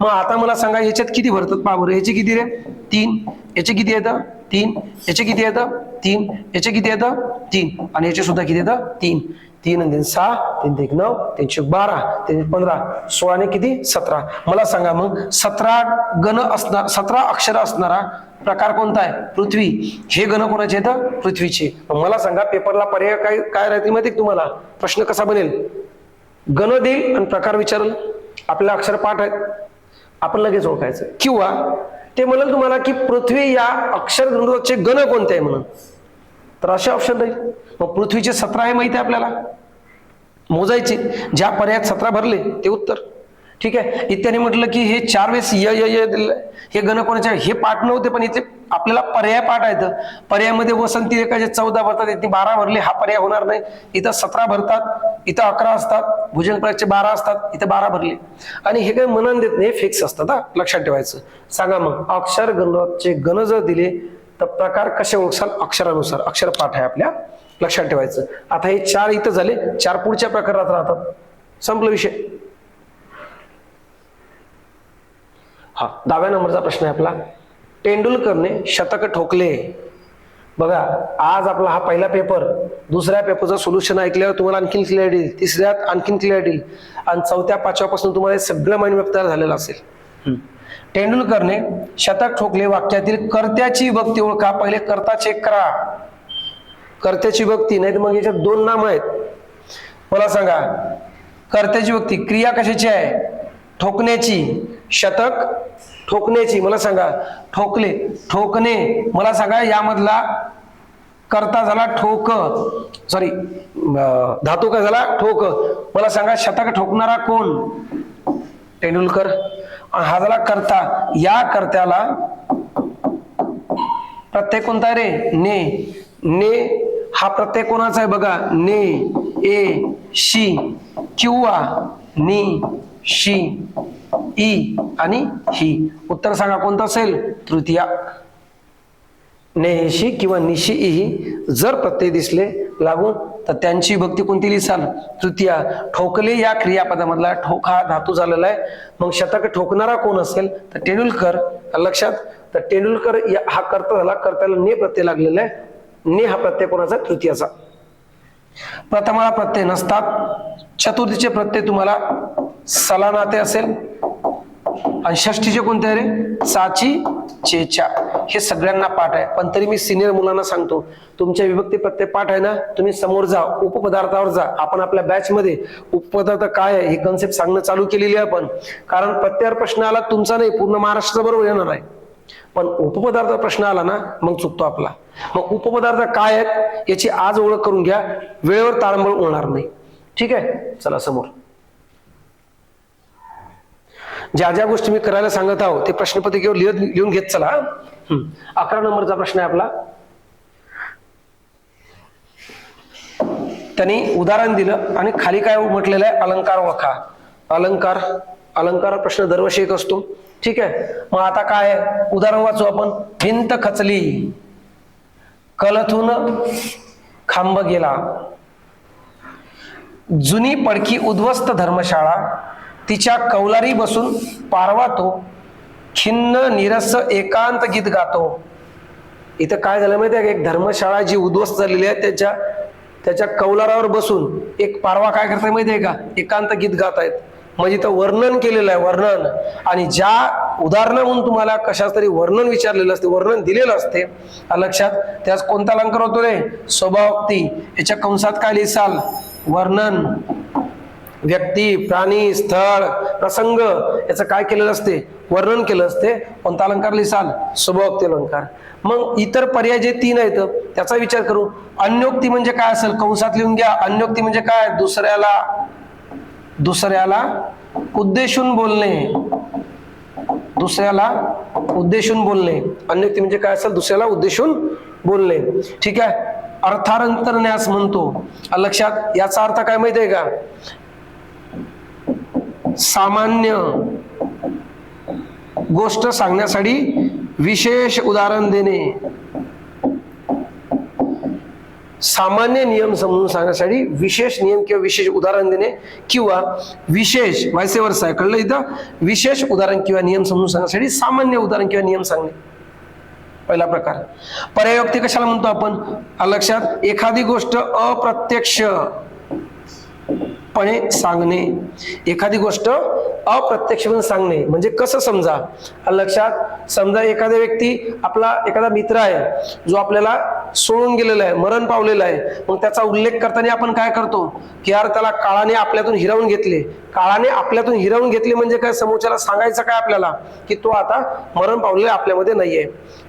मग आता मला सांगा याच्यात किती भरतात, पहा बरं. याचे किती रे, 3. याचे किती येतं, 3. याचे किती येतं, 3. याचे किती येतं, 3. आणि याचे सुद्धा किती येतं, 3. 3 आणि 3 6, 3 1 9, 3 12, 3 15, 16 ने किती 17. मला सांगा मग 17 गण असणार, 17 अक्षर असणारा प्रकार कोणता आहे, पृथ्वी. हे गण कोणाचे आहेत, पृथ्वीचे. मला सांगा पेपरला पर्याय काय काय राहतील माहिती तुम्हाला, प्रश्न कसा बनेल, गण देईल आणि प्रकार विचारेल. आपल्याला अक्षर पाठ आहेत, आपण लगेच ओळखायचं. किंवा ते म्हणेल तुम्हाला की पृथ्वी या अक्षर गणपतीचे गण कोणते आहे म्हणून, तर असे ऑप्शन राहील. मग पृथ्वीचे 17 आहे माहिती आहे आपल्याला, मोजायचे, ज्या पर्यायात 17 भरले ते उत्तर. ठीक आहे. इत्यादी म्हटलं की हे 4 वेळेस य दिलं, हे गण कोणाचे हे पाठ नव्हते, पण इथे आपल्याला पर्याय पाठ आहेत. पर्यायामध्ये वसंती रेखाचे 14 भरतात, इथे 12 भरले, हा पर्याय होणार नाही. इथं 17 भरतात, इथं 11 असतात, भुजंगप्रयाचे 12 असतात, इथे 12 भरले. आणि हे काही मनान देत नाही, फिक्स असतात. हा लक्षात ठेवायचं. सांगा मग अक्षर गणचे गण जर दिले तर प्रकार कसे ओळखाल, अक्षरानुसार. अक्षर पाठ आहे आपल्या, लक्षात ठेवायचं. आता हे 4 इथं झाले, 4 पुढच्या प्रकारात राहतात, संपला विषय. हा 10व्या नंबरचा प्रश्न आहे आपला. तेंडुलकरने शतक ठोकले. बघा आज आपला हा पहिला पेपर, दुसऱ्या पेपरचं सोल्युशन ऐकल्यावर तुम्हाला आणखीन क्लिअरिटी येईल, तिसऱ्यात आणखीन क्लिअरिटी येईल, आणि 4थ्या 5व्या पासून तुम्हाला सगळं माइंड मॅप तयार झालेलं असेल. तेंडुलकरने शतक ठोकले वाक्यातील कर्त्याची विभक्ती ओळखा. पहिले कर्ता चेक करा, कर्त्याची विभक्ती, नाही तर मग याच्यात 2 नाम आहेत. मला सांगा कर्त्याची विभक्ती क्रिया कशाची आहे, ठोकण्याची. शतक ठोकण्याची, मला सांगा ठोकले, ठोकणे, मला सांगा यामधला कर्ता झाला ठोक, सॉरी धातू काय झाला ठोक. मला सांगा शतक ठोकणारा कोण, तेंडुलकर. हा झाला कर्ता. या कर्त्याला प्रत्यय कोणता आहे रे, ने. ने हा प्रत्यय कोणाचा आहे बघा, ने, ए, शी, किंवा नि, शी, ई आणि ही. उत्तर सांगा कोणतं असेल, तृतीया. नेशी किंवा निशी ही जर प्रत्यय दिसले लागून तर त्यांची विभक्ती कोणती लिहिसाल, तृतीया. ठोकले या क्रियापदामधला ठोक हा धातू झालेला आहे. मग शतक ठोकणारा कोण असेल तर तेंडुलकर. लक्षात, तर तेंडुलकर हा कर्ता झाला, कर्त्याला ने प्रत्यय लागलेला आहे. ने हा प्रत्यय कोणाचा, तृतीयाचा. प्रथमाला प्रत्यय नसतात. चतुर्थीचे प्रत्यय तुम्हाला सलानाते असेल, आणि षष्टीचे कोणते आहे रे, साची, चेचा. हे सगळ्यांना पाठ आहे, पण तरी मी सिनियर मुलांना सांगतो, तुमच्या विभक्ती प्रत्यय पाठ आहे ना, तुम्ही समोर जा, उपपदार्थावर जा. आपण आपल्या बॅच मध्ये उपपदार्थ काय आहे ही कन्सेप्ट सांगणं चालू केलेली आहे आपण, कारण प्रत्ययावर प्रश्न आला तुमचा नाही, पूर्ण महाराष्ट्राचा बरोबर येणार आहे. पण उपपदार्थ प्रश्न आला ना मग चुकतो आपला. मग उपपदार्थ काय आहेत याची आज ओळख करून घ्या, वेळेवर ताळंबळ होणार नाही. ठीक आहे, चला समोर. ज्या ज्या गोष्टी मी करायला सांगत आहोत ते प्रश्नपत्रिकेवर लिहून घेत चला. 11 नंबरचा प्रश्न आहे आपला. त्यांनी उदाहरण दिलं आणि खाली काय म्हटलेलं आहे, अलंकार ओळखा. अलंकार, अलंकार प्रश्न दरवर्षी एक असतो. ठीक आहे, मग आता काय आहे, उदाहरण वाचू आपण. भिंत खचली, कलथून खांब गेला, जुनी पडकी उद्ध्वस्त धर्मशाळा, तिच्या कौलारी बसून पारवा तो, खिन्न निरस एकांत गीत गातो. इथं काय झालं माहिती आहे, एक धर्मशाळा जी उद्ध्वस्त झालेली आहे त्याच्या कौलारावर बसून एक पारवा काय करताय माहिती आहे का, एकांत गीत गात आहेत. म्हणजे इथं वर्णन केलेलं आहे, वर्णन. आणि ज्या उदाहरणाहून तुम्हाला कशाच तरी वर्णन विचारलेलं असते, वर्णन दिलेलं असते, लक्षात, त्यास कोणता अलंकार होतो रे, स्वभावोक्ती. याच्या कंसात काय लिहिसाल, वर्णन, व्यक्ती, प्राणी, स्थळ, प्रसंग याचं काय केलेलं असते, वर्णन केलं असते. कोणता अलंकार लिहिसाल, स्वभावोक्ती अलंकार. मग इतर पर्याय जे 3 आहेत त्याचा विचार करू. अन्योक्ती म्हणजे काय असेल, कंसात लिहून घ्या. अन्योक्ती म्हणजे काय, दुसऱ्याला उद्देशून बोलणे, दुसऱ्याला उद्देशून बोलणे. अन्योक्ती म्हणजे काय असेल, दुसऱ्याला उद्देशून बोलणे. ठीक आहे, अर्थांतरन्यास म्हणतो. लक्षात, याचा अर्थ काय माहितीये का, सामान्य गोष्ट सांगण्यासाठी विशेष उदाहरण देणे, सामान्य नियम समजून सांगण्यासाठी विशेष नियम किंवा विशेष उदाहरण देणे, किंवा विशेष व्हायसे वर्सा आहे, कळलं इथं, विशेष उदाहरण किंवा नियम समजून सांगण्यासाठी सामान्य उदाहरण किंवा नियम सांगणे. पहिला प्रकार. पर्यायोक्ती कशाला म्हणतो आपण, लक्षात, एखादी गोष्ट अप्रत्यक्षपणे सांगणे. एखादी गोष्ट अप्रत्यक्षपणे सांगणे म्हणजे कसं समजा, लक्षात, समजा एखादा व्यक्ती आपला एखादा मित्र आहे जो आपल्याला सोडून गेलेला आहे, मरण पावलेला आहे, मग त्याचा उल्लेख करताना आपण काय करतो की यार त्याला काळाने आपल्यातून हिरावून घेतले. काळाने आपल्यातून हिरावून घेतले म्हणजे काय, समोरच्याला सांगायचं काय आपल्याला की तो आता मरण पावलेला आपल्यामध्ये नाहीये.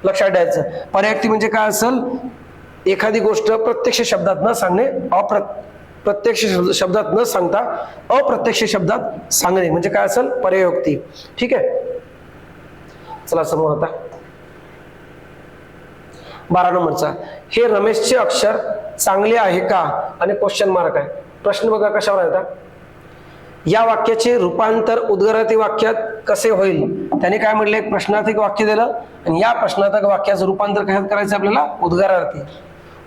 लक्षात द्यायचं. पर्यायी म्हणजे काय असेल, एखादी गोष्ट प्रत्यक्ष शब्दात न सांगणे, प्रत्यक्ष शब्दात न सांगता अप्रत्यक्ष शब्दात सांगणे म्हणजे काय असेल, पर्यायोक्ती. ठीक आहे, चला समोर आता 12 नंबरचा, हे रमेशचे अक्षर चांगले आहे का आणि क्वेश्चन मार्क आहे. प्रश्न बघा कशावर आहे आता. या वाक्याचे रूपांतर उद्गारार्थी वाक्यात कसे होईल. त्याने काय म्हटले, एक प्रश्नार्थक वाक्य दिलं आणि या प्रश्नार्थक वाक्याचं रूपांतर कशात करायचं आपल्याला, उद्गारार्थी.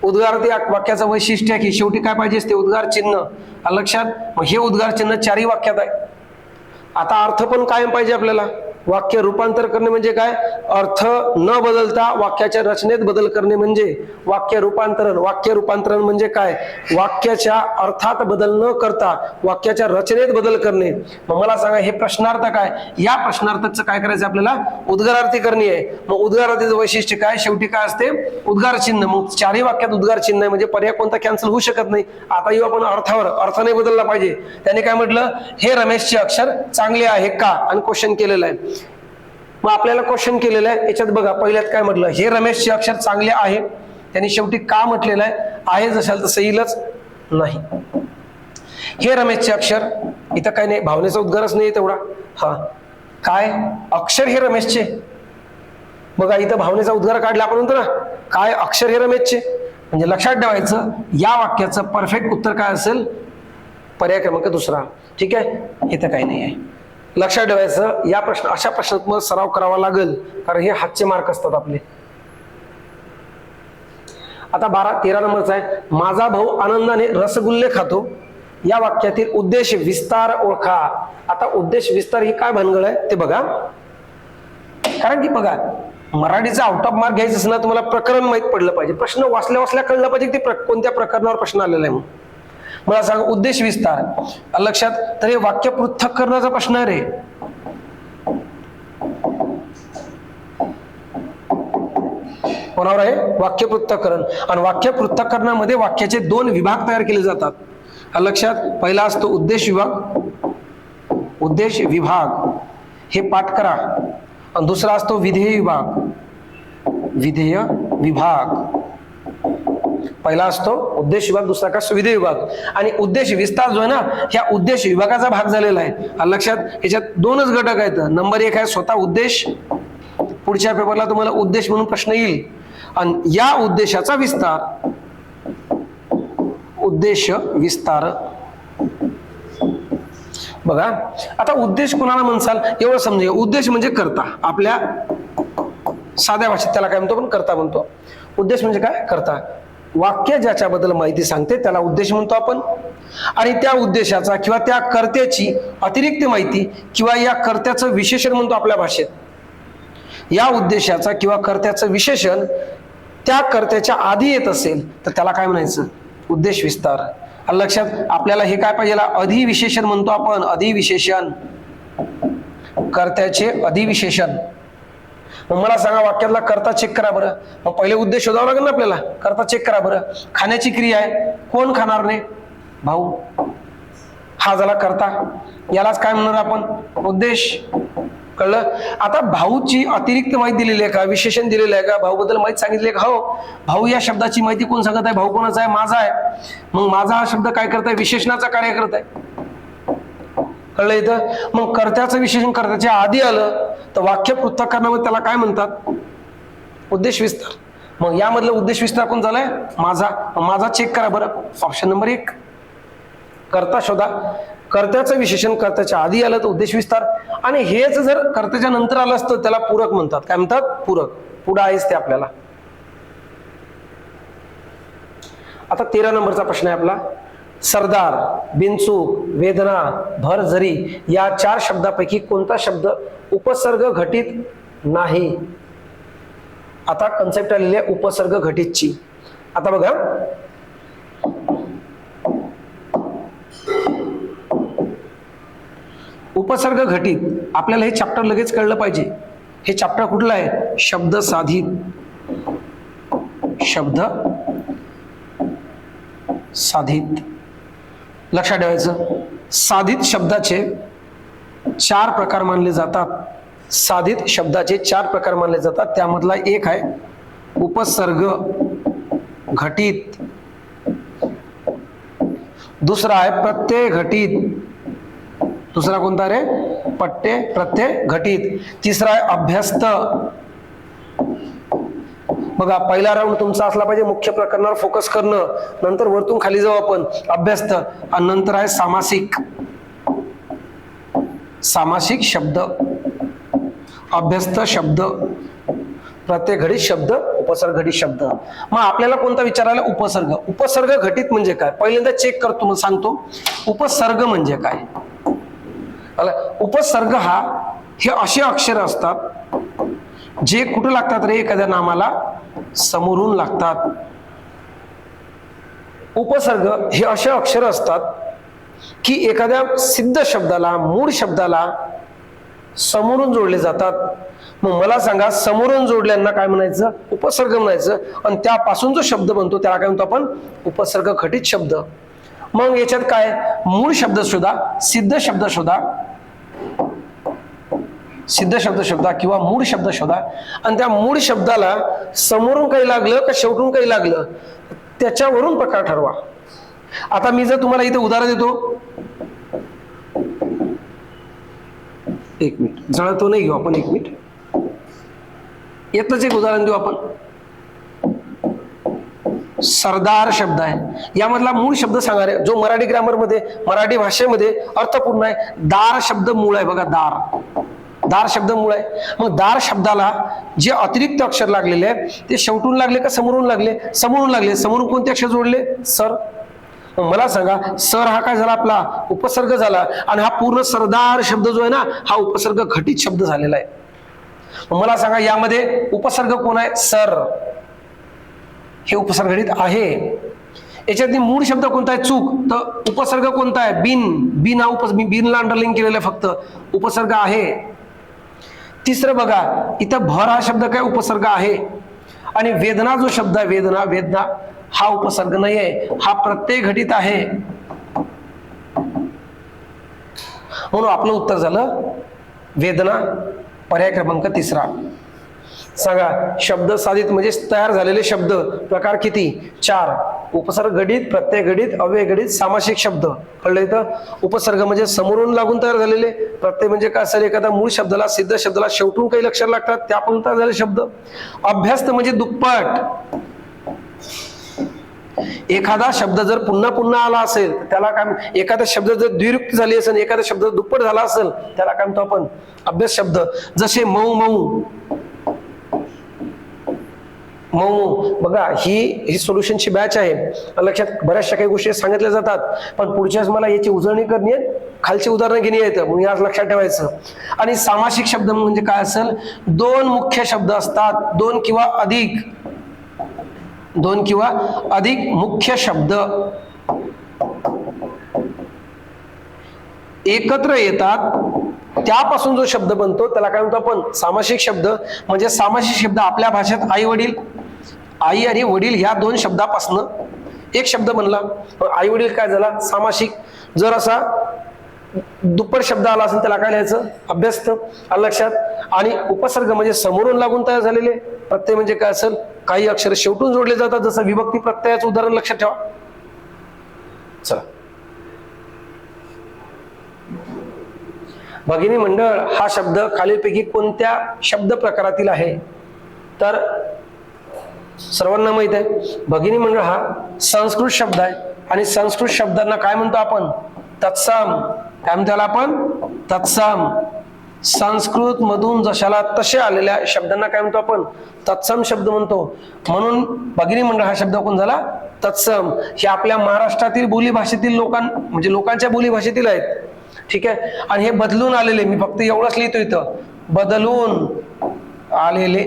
उद्गारार्थी वाक्याचं वैशिष्ट्य आहे की शेवटी काय पाहिजे असते, उद्गार चिन्ह. लक्षात. मग हे उद्गार चिन्ह 4ही वाक्यात आहे. आता अर्थ पण कायम पाहिजे आपल्याला. वाक्य रूपांतर करणे म्हणजे काय, अर्थ न बदलता वाक्याच्या रचनेत बदल करणे म्हणजे वाक्य रूपांतरण. वाक्य रूपांतरण म्हणजे काय, वाक्याच्या अर्थात बदल न करता वाक्याच्या रचनेत बदल करणे. मग मला सांगा, हे प्रश्नार्थक आहे, या प्रश्नार्थकचं काय करायचं आपल्याला, उद्गारार्थी करणे आहे. मग उद्गारार्थीचं वैशिष्ट्य काय, शेवटी काय असते, उद्गार चिन्ह. मग 4ही वाक्यात उद्गार चिन्ह आहे म्हणजे पर्याय कोणता कॅन्सल होऊ शकत नाही. आता येऊ आपण अर्थावर. अर्थ नाही बदलला पाहिजे. त्याने काय म्हटलं, हे रमेशचे अक्षर चांगले आहे का, आणि क्वेश्चन केलेलं आहे. मग आपल्याला क्वेश्चन केलेलं आहे, याच्यात बघा पहिल्यात काय म्हटलं, हे रमेशचे अक्षर चांगले आहे. त्यांनी शेवटी का म्हटलेलं आहे जशाल तसं येईलच नाही. हे रमेशचे अक्षर, इथं काय नाही, भावनेचा उद्गारच नाही तेवढा. हा काय अक्षर हे रमेशचे, बघा इथं भावनेचा उद्गार काढला आपण म्हणतो ना, काय अक्षर हे रमेशचे. म्हणजे लक्षात ठेवायचं, या वाक्याचं परफेक्ट उत्तर काय असेल, पर्याय क्रमांक 2. ठीक आहे, इथं काही नाही आहे. लक्षात ठेवायचं, या अशा प्रश्नात मग सराव करावा लागेल, कारण हे हातचे मार्क असतात आपले. आता 13 नंबरचा आहे, माझा भाऊ आनंदाने रसगुल्ले खातो. या वाक्यातील उद्देश विस्तार ओळखा. आता उद्देश विस्तार ही काय भानगड आहे ते बघा. कारण की बघा, मराठीचा आउट ऑफ मार्क घ्यायचं असेल ना, तुम्हाला प्रकरण माहित पडलं पाहिजे. प्रश्न वाचल्या कळलं पाहिजे की ते कोणत्या प्रकरणावर प्रश्न आलेला आहे. मला सांगा, उद्देश विस्तार लक्षात, तर हे वाक्य पृथक करण्याचा प्रश्न आहे रे. कोणावर आहे, वाक्य पृथक्करण. आणि वाक्य पृथक्करणामध्ये वाक्याचे 2 विभाग तयार केले जातात. लक्षात, पहिला असतो उद्देश विभाग. उद्देश विभाग हे पाठ करा. आणि दुसरा असतो विधेय विभाग. विधेय विभाग पहिला असतो उद्देश विभाग, दुसरा का विधेय विभाग. आणि उद्देश विस्तार जो आहे ना, ह्या उद्देश विभागाचा भाग झालेला आहे. लक्षात, याच्यात 2च घटक आहेत. नंबर 1 आहे स्वतः उद्देश. पुढच्या पेपरला तुम्हाला उद्देश म्हणून प्रश्न येईल. आणि या उद्देशाचा विस्तार, उद्देश विस्तार. बघा आता उद्देश कोणाला म्हणसाल, एवढं समजा, उद्देश म्हणजे करता. आपल्या साध्या भाषेत त्याला काय म्हणतो, पण करता म्हणतो. उद्देश म्हणजे काय, करता. वाक्य ज्याच्याबद्दल माहिती सांगते त्याला उद्देश म्हणतो आपण. आणि त्या उद्देशाचा किंवा त्या कर्त्याची अतिरिक्त माहिती किंवा या कर्त्याचं विशेषण म्हणतो आपल्या भाषेत. या उद्देशाचा किंवा कर्त्याचं विशेषण त्या कर्त्याच्या आधी येत असेल तर त्याला काय म्हणायचं, उद्देश विस्तार. लक्षात, आपल्याला हे काय पाहिजे, अधिविशेषण म्हणतो आपण. अधिविशेषण, कर्त्याचे अधिविशेषण. मग मला सांगा, वाक्यातला कर्ता चेक करा बरं. मग पहिले उद्देश शोधावा लागेल ना आपल्याला. कर्ता चेक करा बरं. खाण्याची क्रिया आहे, कोण खाणार नाही, भाऊ. हा झाला कर्ता. यालाच काय म्हणणार आपण, उद्देश. कळलं. आता भाऊची अतिरिक्त माहिती दिलेली आहे का, विशेषण दिलेलं आहे का, भाऊ बद्दल माहिती सांगितली का. हो, भाऊ या शब्दाची माहिती कोण सांगत आहे, भाऊ कोणाचा आहे, माझा आहे. मग माझा हा शब्द काय करत आहे, विशेषणाचा कार्य करत आहे. कळलं इथं. मग कर्त्याचं विशेषण कर्त्याच्या आधी आलं तर वाक्य पृथक्करणामध्ये त्याला काय म्हणतात, उद्देश विस्तार. मग यामधलं उद्देश विस्तार कोण झालाय, माझा. माझा चेक करा बरं. ऑप्शन नंबर 1 कर्ता शोधा. कर्त्याचं विशेषण कर्त्याच्या आधी आलं तर उद्देश विस्तार. आणि हेच जर कर्त्याच्या नंतर आलं असतं त्याला पूरक म्हणतात. काय म्हणतात, पूरक. पुढे आहेच ते आपल्याला. आता 13 नंबरचा प्रश्न आहे आपला. सरदार, बिनचूक, वेदना, भरजरी या 4 शब्दापैकी कोणता शब्द उपसर्ग घटित नाही. आता कन्सेप्ट आलेली आहे उपसर्ग घटितची. आता बघा, उपसर्ग घटित आपल्याला हे चॅप्टर लगेच कळलं पाहिजे. हे चॅप्टर कुठलं आहे, शब्द साधित. शब्द साधित. लक्षात ठेवायचं, साधित शब्दाचे 4 प्रकार मानले जातात. साधित शब्दाचे 4 प्रकार मानले जातात. त्यामधला एक आहे उपसर्ग घटित, दुसरा आहे प्रत्यय घटित, दुसरा कोणता रे, प्रत्यय घटित, तिसरा आहे अभ्यस्त. बघा, पहिला राऊंड तुमचा असला पाहिजे मुख्य प्रकरणावर फोकस करणं, नंतर वरतून खाली जाऊ आपण अभ्यस्त, आणि नंतर आहे सामासिक. सामासिक शब्द, अभ्यस्त शब्द, प्रत्यय घटित शब्द, उपसर्ग घटित शब्द. मग आपल्याला कोणता विचारायला, उपसर्ग. उपसर्ग घटित म्हणजे काय, पहिल्यांदा चेक करतो, मग सांगतो उपसर्ग म्हणजे काय. उपसर्ग हे असे अक्षर असतात जे कुठे लागतात रे, एखाद्या नामाला समोरून लागतात. उपसर्ग हे असे अक्षर असतात की एखाद्या सिद्ध शब्दाला, मूळ शब्दाला समोरून जोडले जातात. मग मला सांगा, समोरून जोडल्यांना काय म्हणायचं, उपसर्ग म्हणायचं, आणि त्यापासून जो शब्द बनतो त्याला काय म्हणतो आपण, उपसर्ग घटित शब्द. मग याच्यात काय, मूळ शब्द शोधा, सिद्ध शब्द शोधा, सिद्ध शब्द शोधा किंवा मूळ शब्द शोधा, आणि त्या मूळ शब्दाला समोरून काही लागलं का शेवटून काही लागलं त्याच्यावरून प्रकार ठरवा. आता मी जर तुम्हाला इथे उदाहरण देतो, एक मिनिट, जळतो नाही घेऊ आपण, एक मिनिट, यातलंच एक उदाहरण देऊ आपण. सरदार शब्द आहे, यामधला मूळ शब्द सांगा रे, जो मराठी ग्रामर मध्ये, मराठी भाषेमध्ये अर्थपूर्ण आहे. दार शब्द मूळ आहे, बघा, दार, दार शब्द मूळ आहे. मग दार शब्दाला जे अतिरिक्त अक्षर लागलेले आहेत ते शेवटून लागले का समोरून लागले, समोरून लागले. समोरून कोणते अक्षर जोडले, सर. मग मला सांगा, सर हा काय झाला, आपला उपसर्ग झाला, आणि हा पूर्ण सरदार शब्द जो आहे ना, हा उपसर्ग घटित शब्द झालेला आहे. मग मला सांगा, यामध्ये उपसर्ग कोण आहे, सर, हे उपसर्ग घटित आहे. याच्यात मूळ शब्द कोणता आहे, चूक, तर उपसर्ग कोणता आहे, बिन. बिन हा बिनला अंडरलाईन केलेला फक्त उपसर्ग आहे. तिसरं बघा, इथं भर हा शब्द काय, उपसर्ग आहे. आणि वेदना जो शब्द आहे, वेदना, वेदना हा उपसर्ग नाही आहे, हा प्रत्यय घटित आहे. म्हणून आपलं उत्तर झालं वेदना, पर्याय क्रमांक 3. सांगा, शब्द साधित म्हणजे तयार झालेले शब्द प्रकार किती, 4. उपसर्ग घटित, प्रत्यय घटित, अव्यय घटित, सामासिक शब्द. कळलं इथं. उपसर्ग म्हणजे समोरून लागून तयार झालेले, प्रत्यय म्हणजे काय असेल, एखादा मूळ शब्दाला, सिद्ध शब्दाला शेवटून काही लक्षात लागतात त्यापासून तयार झालेले शब्द. अभ्यस्त म्हणजे दुप्पट. एखादा शब्द जर पुन्हा पुन्हा आला असेल त्याला काय, एखादा शब्द जर द्विरुक्त झाली असेल, एखादा शब्द दुप्पट झाला असेल त्याला काय म्हणतो आपण, अभ्यस्त शब्द. जसे मऊ, मऊ, मऊ. बघा, ही सोल्युशनची बॅच आहे. लक्षात, बऱ्याचशा काही गोष्टी सांगितल्या जातात, पण पुढच्याच मला याची उजळणी करणे, खालची उदाहरणं घेणे येतं, म्हणून आज लक्षात ठेवायचं. आणि सामासिक शब्द म्हणजे काय असेल, 2 मुख्य शब्द असतात, 2 किंवा अधिक मुख्य शब्द एकत्र येतात, त्यापासून जो शब्द बनतो त्याला काय म्हणतो आपण, सामासिक शब्द. म्हणजे सामासिक शब्द आपल्या भाषेत आई वडील, आई आणि वडील ह्या 2 शब्दापासून एक शब्द बनला. आई वडील काय झाला, सामासिक. जर असा दुप्पट शब्द आला असेल त्याला काय लिहायचं, अभ्यस्त. लक्षात. आणि उपसर्ग म्हणजे समोरून लागून तयार झालेले. प्रत्यय म्हणजे काय असेल, काही अक्षर शेवटून जोडले जातात, जसं विभक्ती प्रत्ययाचं उदाहरण लक्षात ठेवा. चला, भगिनी मंडळ हा शब्द खालीलपैकी कोणत्या शब्द प्रकारातील आहे, तर सर्वांना माहित आहे भगिनी मंडळ हा संस्कृत शब्द आहे. आणि संस्कृत शब्दांना काय म्हणतो आपण, तत्सम. काय म्हणतो आपण, तत्सम. संस्कृत मधून जशाला तसे आलेल्या शब्दांना काय म्हणतो आपण, तत्सम शब्द म्हणतो. म्हणून भगिनी मंडळ हा शब्द कोण झाला, तत्सम. हे आपल्या महाराष्ट्रातील बोलीभाषेतील म्हणजे लोकांच्या बोलीभाषेतील आहेत. ठीक आहे. आणि हे बदलून आलेले, मी फक्त एवढंच लिहितो इथं, बदलून आलेले,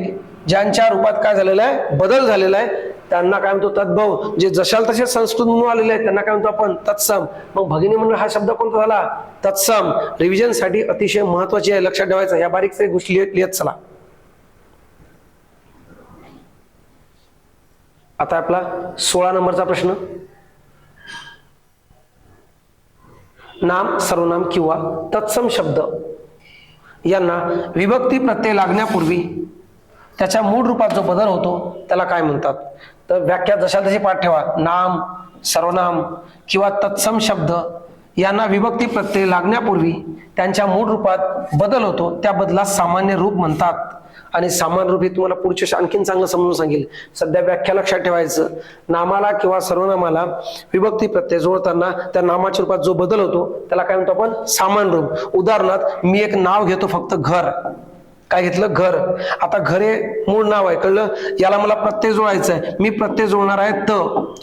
ज्यांच्या रूपात काय झालेलं आहे, बदल झालेला आहे, त्यांना काय म्हणतो तद्भव. जे जशाल तसे संस्कृत म्हणून आलेले आहेत त्यांना काय म्हणतो आपण, तत्सम. मग भगिनी मंडळ हा शब्द कोणता झाला, तत्सम. रिव्हिजन साठी अतिशय महत्वाची आहे, लक्षात ठेवायचं. या बारीक गोष्टी लिहित चला. आता आपला 16 नंबरचा प्रश्न. नाम, सर्वनाम किंवा तत्सम शब्द यांना विभक्ती प्रत्यय लागण्यापूर्वी त्याच्या मूळ रूपात जो बदल होतो त्याला काय म्हणतात? तर व्याख्या जशा तशी पाठ ठेवा. नाम, सर्वनाम किंवा तत्सम शब्द यांना विभक्ती प्रत्यय लागण्यापूर्वी त्यांच्या मूळ रूपात बदल होतो, त्या बदलास सामान्य रूप म्हणतात. आणि सामान्य रूप हे तुम्हाला पुढच्या आणखीन चांगलं समजून सांगेल. सध्या व्याख्या लक्षात ठेवायचं. नामाला किंवा सर्वनामाला विभक्ती प्रत्यय जोडताना त्या नामाच्या रूपात जो बदल होतो त्याला काय म्हणतो आपण? सामान्य रूप. उदाहरणार्थ मी एक नाव घेतो फक्त घर. काय घेतलं? घर. आता घर हे मूळ नाव आहे, कळलं? याला मला प्रत्यय जोडायचा आहे. मी प्रत्यय जोडणार आहे त.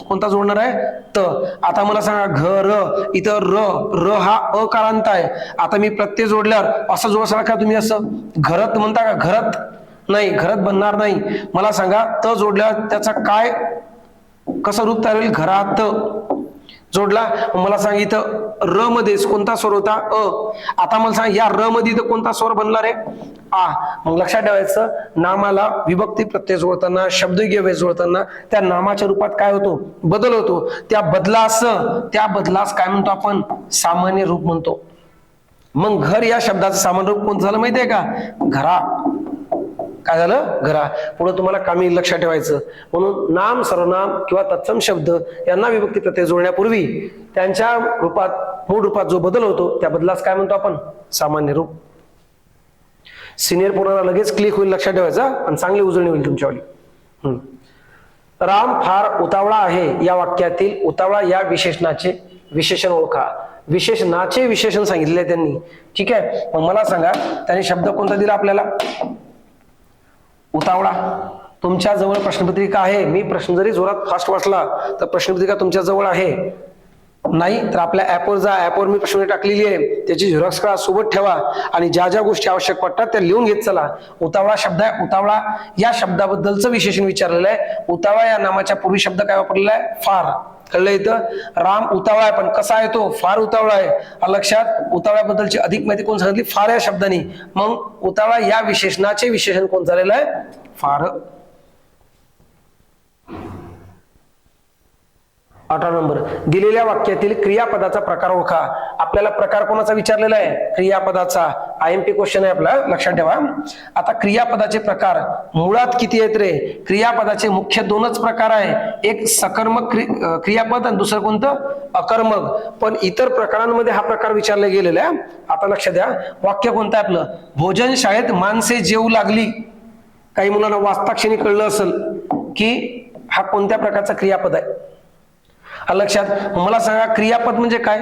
कोणता जोडणार आहे? त. आता मला सांगा घर, इथं र हा अकारांत आहे. आता मी प्रत्यय जोडल्यावर असं जोडसाल का तुम्ही? असं घरत म्हणता का? घरत नाही, घरत बनणार नाही. मला सांगा त जोडल्यावर त्याचा काय कसं रूप तयार होईल? घरात. जोडला. मला सांग इथं र मध्ये कोणता स्वर होता? अ. आता मला सांग या र मध्ये इथं कोणता स्वर बनणार आहे? आ. मग लक्षात ठेवायचं, नामाला विभक्ती प्रत्यय जोडताना, शब्दयोग्य जोडताना त्या नामाच्या रूपात काय होतो? बदल होतो. त्या बदलास काय म्हणतो आपण? सामान्य रूप म्हणतो. मग घर या शब्दाचं सामान्य रूप कोणतं झालं माहितीये का? घरा. काय झालं? घरा. पुढे तुम्हाला कामी लक्षात ठेवायचं. म्हणून नाम, सर्वनाम किंवा तत्सम शब्द यांना विभक्ती प्रत्यय जोडण्यापूर्वी त्यांच्या रूपात, मूळ रूपात जो बदल होतो त्या बदलास काय म्हणतो आपण? सामान्य रूप. सिनियर पोरांना लगेच क्लिक होईल, लक्षात ठेवायचा, आणि चांगली उजळणी होईल तुमच्यावाली. राम फार उतावळा आहे या वाक्यातील उतावळा या विशेषणाचे विशेषण ओळखा. विशेषणाचे विशेषण सांगितले त्यांनी. ठीक आहे. मग मला सांगा त्यांनी शब्द कोणता दिला आपल्याला? उतावळा. तुमच्या जवळ प्रश्नपत्रिका आहे. मी प्रश्न जरी जोरात फास्ट वाचला तर प्रश्नपत्रिका तुमच्या जवळ आहे. नाही तर आपल्या ऍपवर जा. ऍपवर मी प्रश्न टाकलेली आहे, त्याची झेरॉक्स काढा, सोबत ठेवा आणि ज्या ज्या गोष्टी आवश्यक वाटतात त्या लिहून घेत चला. उतावळा शब्द आहे. उतावळा या शब्दाबद्दलचं विशेषण विचारलेलं आहे. उतावळा या नामाच्या पूर्वी शब्द काय वापरलेला आहे? फार. कळलं? इथं राम उतावळा आहे, पण कसा आहे तो? फार उतावळा आहे. लक्षात. उतावळ्याबद्दलची अधिक माहिती कोण सांगितली? फार या शब्दाने. मग उतावळा या विशेषणाचे विशेषण कोण झालेलं आहे? फार. 18 नंबर, दिलेल्या वाक्यातील क्रियापदाचा प्रकार ओळखा. आपल्याला प्रकार कोणाचा विचारलेला आहे? क्रियापदाचा. IMP क्वेश्चन आहे आपला, लक्षात ठेवा. आता क्रियापदाचे प्रकार मुळात किती आहेत रे? क्रियापदाचे मुख्य दोनच प्रकार आहे. एक सकर्मक क्रियापद आणि दुसरं कोणतं? अकर्मक. पण इतर प्रकारांमध्ये हा प्रकार विचारला गेलेला आहे. आता लक्षात द्या, वाक्य कोणतं आहे आपलं? भोजन शाळेत माणसे जेवू लागली. काही मुलांना वाचताक्षणी कळलं असेल की हा कोणत्या प्रकारचा क्रियापद आहे. लक्षात. मला सांगा क्रियापद म्हणजे काय?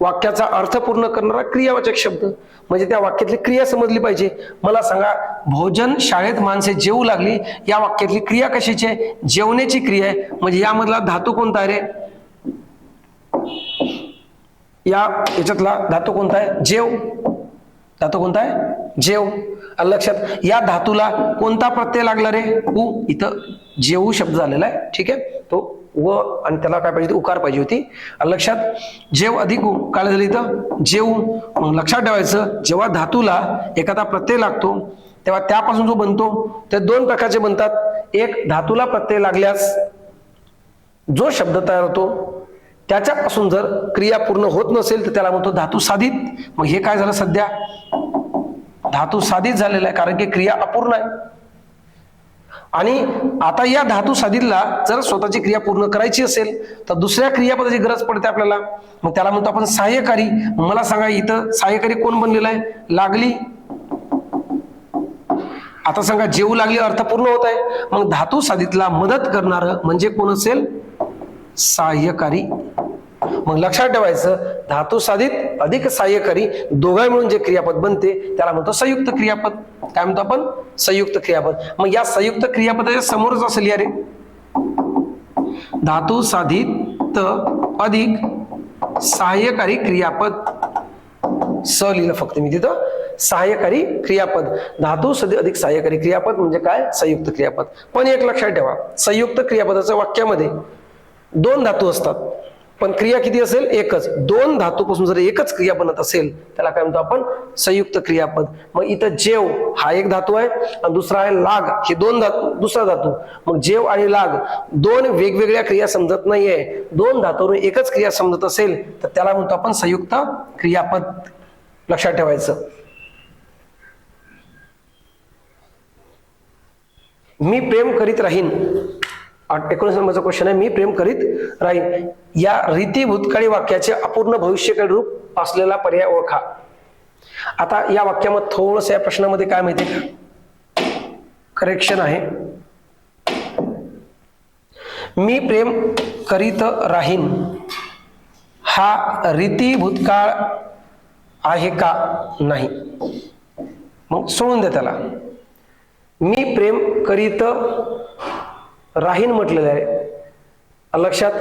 वाक्याचा अर्थ पूर्ण करणारा क्रियावाचक शब्द. म्हणजे त्या वाक्यातली क्रिया समजली पाहिजे. मला सांगा भोजन शाळेत माणसे जेवू लागली या वाक्यातली क्रिया कशाची आहे? जेवण्याची क्रिया आहे. म्हणजे यामधला धातू कोणता आहे रे? याच्यातला धातू कोणता आहे? जेव. धातू कोणता आहे? जेव. लक्षात. या धातूला कोणता प्रत्यय लागला रे? उ. इथं जेवू शब्द झालेला आहे. ठीक आहे. तो व आणि त्याला काय पाहिजे? उकार पाहिजे होती. लक्षात. जेव अधिक उ. काय झालं इथं? जेऊ. मग लक्षात ठेवायचं, जेव्हा धातूला एखादा प्रत्यय लागतो तेव्हा त्यापासून जो बनतो ते दोन प्रकारचे बनतात. एक, धातूला प्रत्यय लागल्यास जो शब्द तयार होतो त्याच्यापासून जर क्रिया पूर्ण होत नसेल तर त्याला म्हणतो धातू साधित. मग हे काय झालं? सध्या धातू साधित झालेला आहे, कारण की क्रिया अपूर्ण आहे. आणि आता या धातू साधितला जर स्वतःची क्रिया पूर्ण करायची असेल तर दुसऱ्या क्रियापदाची गरज पडते आपल्याला. मग त्याला म्हणतो आपण सहाय्यकारी. मला सांगा इथं सहाय्यकारी कोण बनलेला आहे? लागली. आता सांगा जेवू लागली अर्थ पूर्ण होत आहे. मग धातू साधितला मदत करणार म्हणजे कोण असेल? सहाय्यकारी. मग लक्षात ठेवायचं, धातू साधित अधिक सहाय्यकारी दोघांनी मिळून जे क्रियापद बनते त्याला म्हणतो संयुक्त क्रियापद. काय म्हणतो आपण? संयुक्त क्रियापद. मग या संयुक्त क्रियापदाच्या समोरच असेल या रे, धातू साधित अधिक सहाय्यकारी क्रियापद. स लिहिलं फक्त मी तिथं. सहाय्यकारी क्रियापद. धातू साधित अधिक सहाय्यकारी क्रियापद म्हणजे काय? संयुक्त क्रियापद. पण एक लक्षात ठेवा, संयुक्त क्रियापदाच्या वाक्यामध्ये दोन धातू असतात. पण क्रिया किती असेल? एकच. दोन धातूपासून जर एकच क्रिया बनत असेल त्याला काय म्हणतो आपण? संयुक्त क्रियापद. मग इथं जेव हा एक धातू आहे आणि दुसरा आहे लाग, हे दोन धातू, दुसरा धातू. मग जेव आणि लाग दोन वेगवेगळ्या क्रिया समजत नाहीये, दोन धातूवर एकच क्रिया समजत असेल तर त्याला म्हणतो आपण संयुक्त क्रियापद. लक्षात ठेवायचं. मी प्रेम करीत राहीन, 19 नंबरचा क्वेश्चन आहे. मी प्रेम करीत राहीन या रीती भूतकाळी वाक्याचे अपूर्ण भविष्यकाळ रूप असलेला पर्याय ओळखा. आता या वाक्यामध्ये थोडस, या प्रश्नामध्ये काय माहितीये का, करेक्शन आहे. मी प्रेम करीत राहीन हा रीती भूतकाळ आहे का? नाही. मग सोडून द्या त्याला. मी प्रेम करीत राहीन म्हटलेलं आहे लक्षात,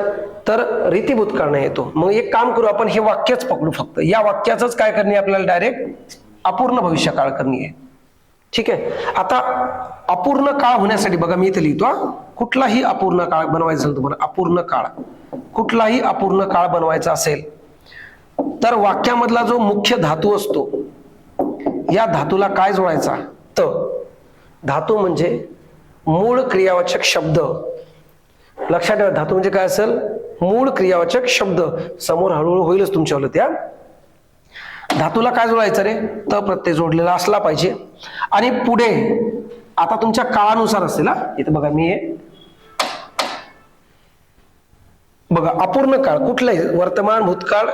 तर रीती भूतकाळ नाही येतो. मग एक काम करू आपण, हे वाक्यच पकडू फक्त. या वाक्याच काय करणे आपल्याला? डायरेक्ट अपूर्ण भविष्यकाळ करणे आहे. ठीक आहे. आता अपूर्ण काळ होण्यासाठी बघा मी इथे लिहितो, कुठलाही अपूर्ण काळ बनवायचा असेल तुम्हाला, अपूर्ण काळ, कुठलाही अपूर्ण काळ बनवायचा असेल तर वाक्यामधला जो मुख्य धातू असतो या धातूला काय जोडायचा? त. धातू म्हणजे मूळ क्रियावाचक शब्द. लक्षात ठेवा, धातू म्हणजे काय असेल? मूळ क्रियावाचक शब्द. समोर हळूहळू होईलच तुमच्यावर. त्या धातूला काय जोडायचं रे? त प्रत्यय जोडलेला असला पाहिजे. आणि पुढे आता तुमच्या काळानुसार असेल. इथे बघा मी हे बघा, अपूर्ण काळ कुठलाही, वर्तमान, भूतकाळ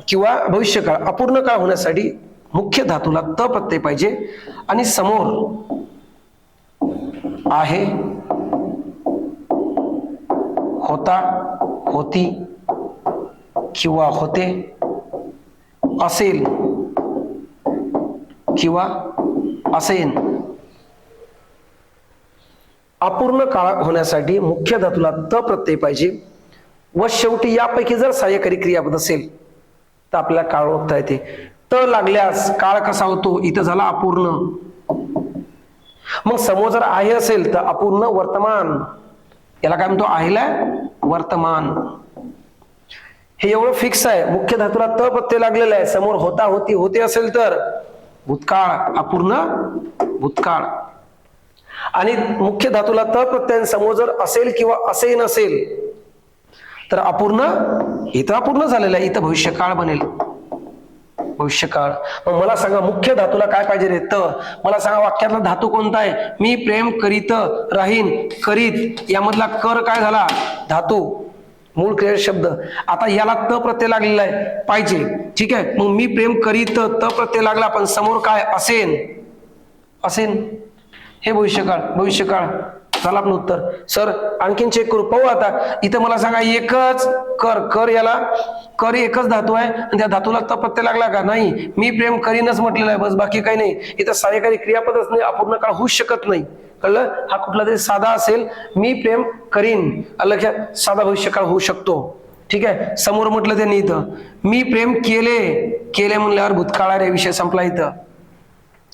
किंवा भविष्यकाळ, अपूर्ण काळ होण्यासाठी मुख्य धातूला त प्रत्यय पाहिजे आणि समोर आहे, होता, होती किंवा होते, असेल किंवा असेन. अपूर्ण काळ होण्यासाठी मुख्य धातूला त प्रत्यय पाहिजे व शेवटी यापैकी जर सहाय्यकारी क्रियापद असेल तर आपल्याला काळ ओळखता येते. त लागल्यास काळ कसा होतो? इथं झाला अपूर्ण. मग समोर जर आहे असेल तर अपूर्ण वर्तमान, याला काय म्हणतो? आहेला वर्तमान. हे एवढं फिक्स आहे. मुख्य धातूला त प्रत्यय लागलेला आहे, समोर होता, होती, होते असेल तर भूतकाळ, अपूर्ण भूतकाळ. आणि मुख्य धातूला त प्रत्यय समोर जर असेल किंवा असे नसेल तर अपूर्ण, इथं अपूर्ण झालेलं आहे, इथं भविष्यकाळ बनेल, भविष्यकाळ. मग मला सांगा मुख्य धातूला काय पाहिजे रे? त. मला सांगा वाक्यातला धातू कोणता आहे? मी प्रेम करीत राहीन, करीत, यामधला कर काय झाला? धातू, मूळ क्रिया शब्द. आता याला त प्रत्यय लागलेला आहे पाहिजे. ठीक आहे. मग मी प्रेम करीत, त प्रत्यय लागला, पण समोर काय? असेन, असेन, हे भविष्यकाळ, भविष्यकाळ. झालं आपलं उत्तर. सर आणखीन चेक करू, पाहू आता. इथं मला सांगा एकच कर, कर, याला कर एकच धातू आहे आणि त्या धातूला त प्रत्यय लागला का? नाही. मी प्रेम करीनच म्हटलेलं आहे, बस, बाकी काही नाही. इथं सहाय्यकारी क्रियापदच नाही, अपूर्ण काळ होऊच शकत नाही. कळलं? हा कुठला तरी साधा असेल, मी प्रेम करीन, लक्षात, साधा भविष्यकाळ होऊ शकतो. ठीक आहे. समोर म्हटलं त्यांनी इथं मी प्रेम केले, केले म्हणल्यावर भूतकाळ आहे, विषय संपला. इथं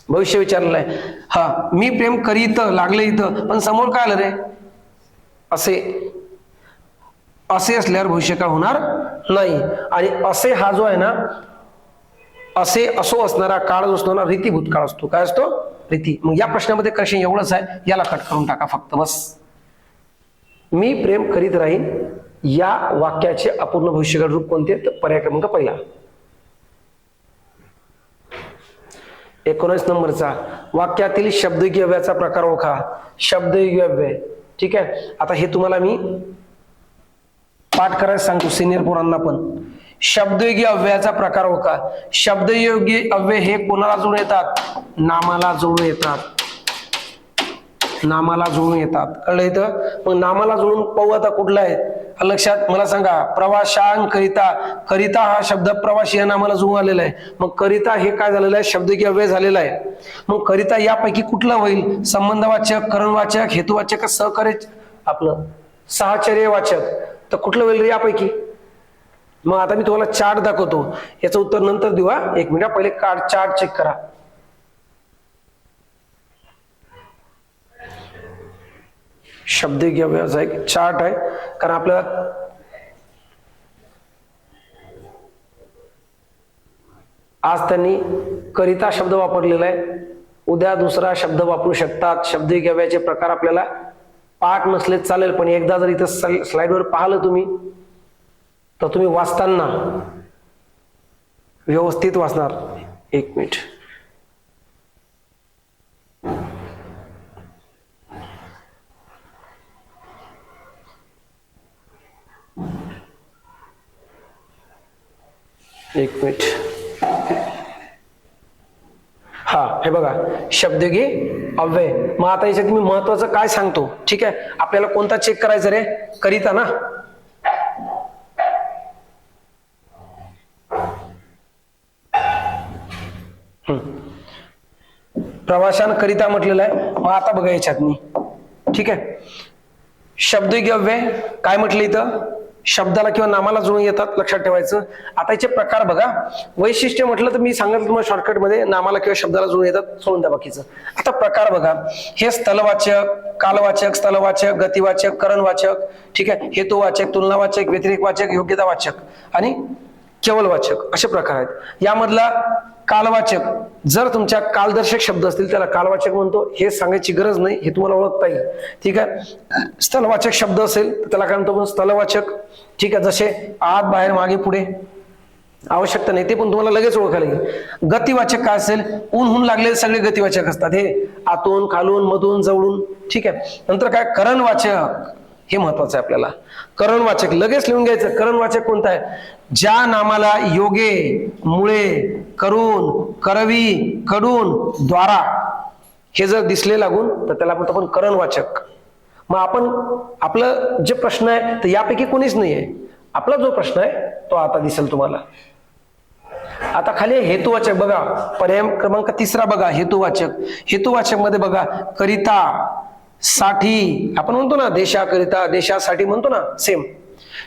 भविष्य विचारलेलं आहे. हा, मी प्रेम करीत लागले इथं, पण समोर काय आलं रे? असे. असे असल्यावर भविष्यकाळ होणार नाही. आणि असे हा जो आहे ना, असे असो असणारा काळ जो असतो ना, रीती भूतकाळ असतो. काय असतो? रीती. मग या प्रश्नामध्ये कसे एवढंच आहे, याला कट करून टाका फक्त, बस. मी प्रेम करीत राहीन या वाक्याचे अपूर्ण भविष्यकाळ रूप कोणते? पर्याय क्रमांक पहिला. 19 नंबरचा, वाक्यातील शब्दयोगी अव्ययाचा प्रकार ओळखा. शब्दयोगी अव्यय. ठीक आहे. आता हे तुम्हाला मी पाठ करायला सांगतो, सिनियर पोरांना पण. शब्दयोगी अव्ययाचा प्रकार ओळखा. शब्दयोगी अव्यय हे कोणाला जोडून येतात? नामाला जोडून येतात. नामाला जोडून येतात. कळलं इथं? मग नामाला जोडून पाहू आता कुठला आहे लक्षात. मला सांगा, प्रवाशांकरिता, करिता हा शब्द प्रवाशी या नामाला जोडून आलेला आहे. मग करिता हे काय झालेलं आहे? शब्दयोगी अव्यय झालेला आहे. मग करिता यापैकी कुठला होईल? संबंधवाचक, करणवाचक, हेतुवाचक, सहकार्य, आपलं साहचर्यवाचक. तर कुठलं होईल रे यापैकी? मग आता मी तुम्हाला चार्ट दाखवतो, याचं उत्तर नंतर देऊ. एक मिनिट, पहिले चार्ट चेक करा. शब्दयोगी अव्ययाचा एक चार्ट आहे, कारण आपल्याला आज त्यांनी करिता शब्द वापरलेला आहे, उद्या दुसरा शब्द वापरू शकतात. शब्दिक अव्ययाचे प्रकार आपल्याला पाठ नसले चालेल, पण एकदा जर इथं स्लाइडवर पाहिलं तुम्ही तर तुम्ही वाचताना व्यवस्थित वाचणार. एक मिनिट. एक मिनिट. हा, हे बघा शब्दगी अव्यय. मग आता याच्यात मी महत्वाचं काय सांगतो, ठीक आहे. आपल्याला कोणता चेक करायचा रे? करिता ना. प्रवासान करिता म्हटलेलं आहे. मग आता बघा याच्यात मी, ठीक आहे, शब्दगी अव्यय काय म्हटलं इथं? शब्दाला किंवा नामाला जुळून येतात, लक्षात ठेवायचं. आता याचे प्रकार बघा. वैशिष्ट्य म्हटलं तर मी सांगितलं तुम्हाला शॉर्टकटमध्ये, नामाला किंवा शब्दाला जुळून येतात, सोडून द्या बाकीचं. आता प्रकार बघा. हे स्थलवाचक, कालवाचक, स्थलवाचक, गतिवाचक, करणवाचक, ठीक आहे, हेतुवाचक, तुलनावाचक, व्यतिरेकवाचक, योग्यतावाचक आणि केवलवाचक असे प्रकार आहेत. यामधला कालवाचक, जर तुमच्या कालदर्शक शब्द असतील त्याला कालवाचक म्हणतो, हे सांगायची गरज नाही, हे तुम्हाला ओळखता येईल, ठीक आहे. स्थलवाचक शब्द असेल तर त्याला काय म्हणतो? स्थलवाचक, ठीक आहे. जसे आत, बाहेर, मागे, पुढे, आवश्यकता नाही, ते पण तुम्हाला लगेच ओळखायला येईल. गतिवाचक काय असेल? ऊन लागलेले सगळे गतिवाचक असतात, हे आतून, खालून, मधून, जवळून, ठीक आहे. नंतर काय? करणवाचक, हे महत्वाचं आहे आपल्याला. करणवाचक लगेच लिहून घ्यायचं. करणवाचक कोणता आहे? ज्या नामाला योगे, मुळे, करून, करवी, कडून, द्वारा हे जर दिसले लागून तर त्याला म्हणतो आपण करणवाचक. मग आपण आपलं जे प्रश्न आहे तर यापैकी कोणीच नाही आहे. आपला जो प्रश्न आहे तो आता दिसेल तुम्हाला. आता खाली हेतुवाचक बघा, पर्याय क्रमांक 3 बघा. हेतुवाचक. हेतुवाचक मध्ये बघा, करिता, साठी, आपण म्हणतो ना देशाकरिता, देशासाठी म्हणतो ना, सेम,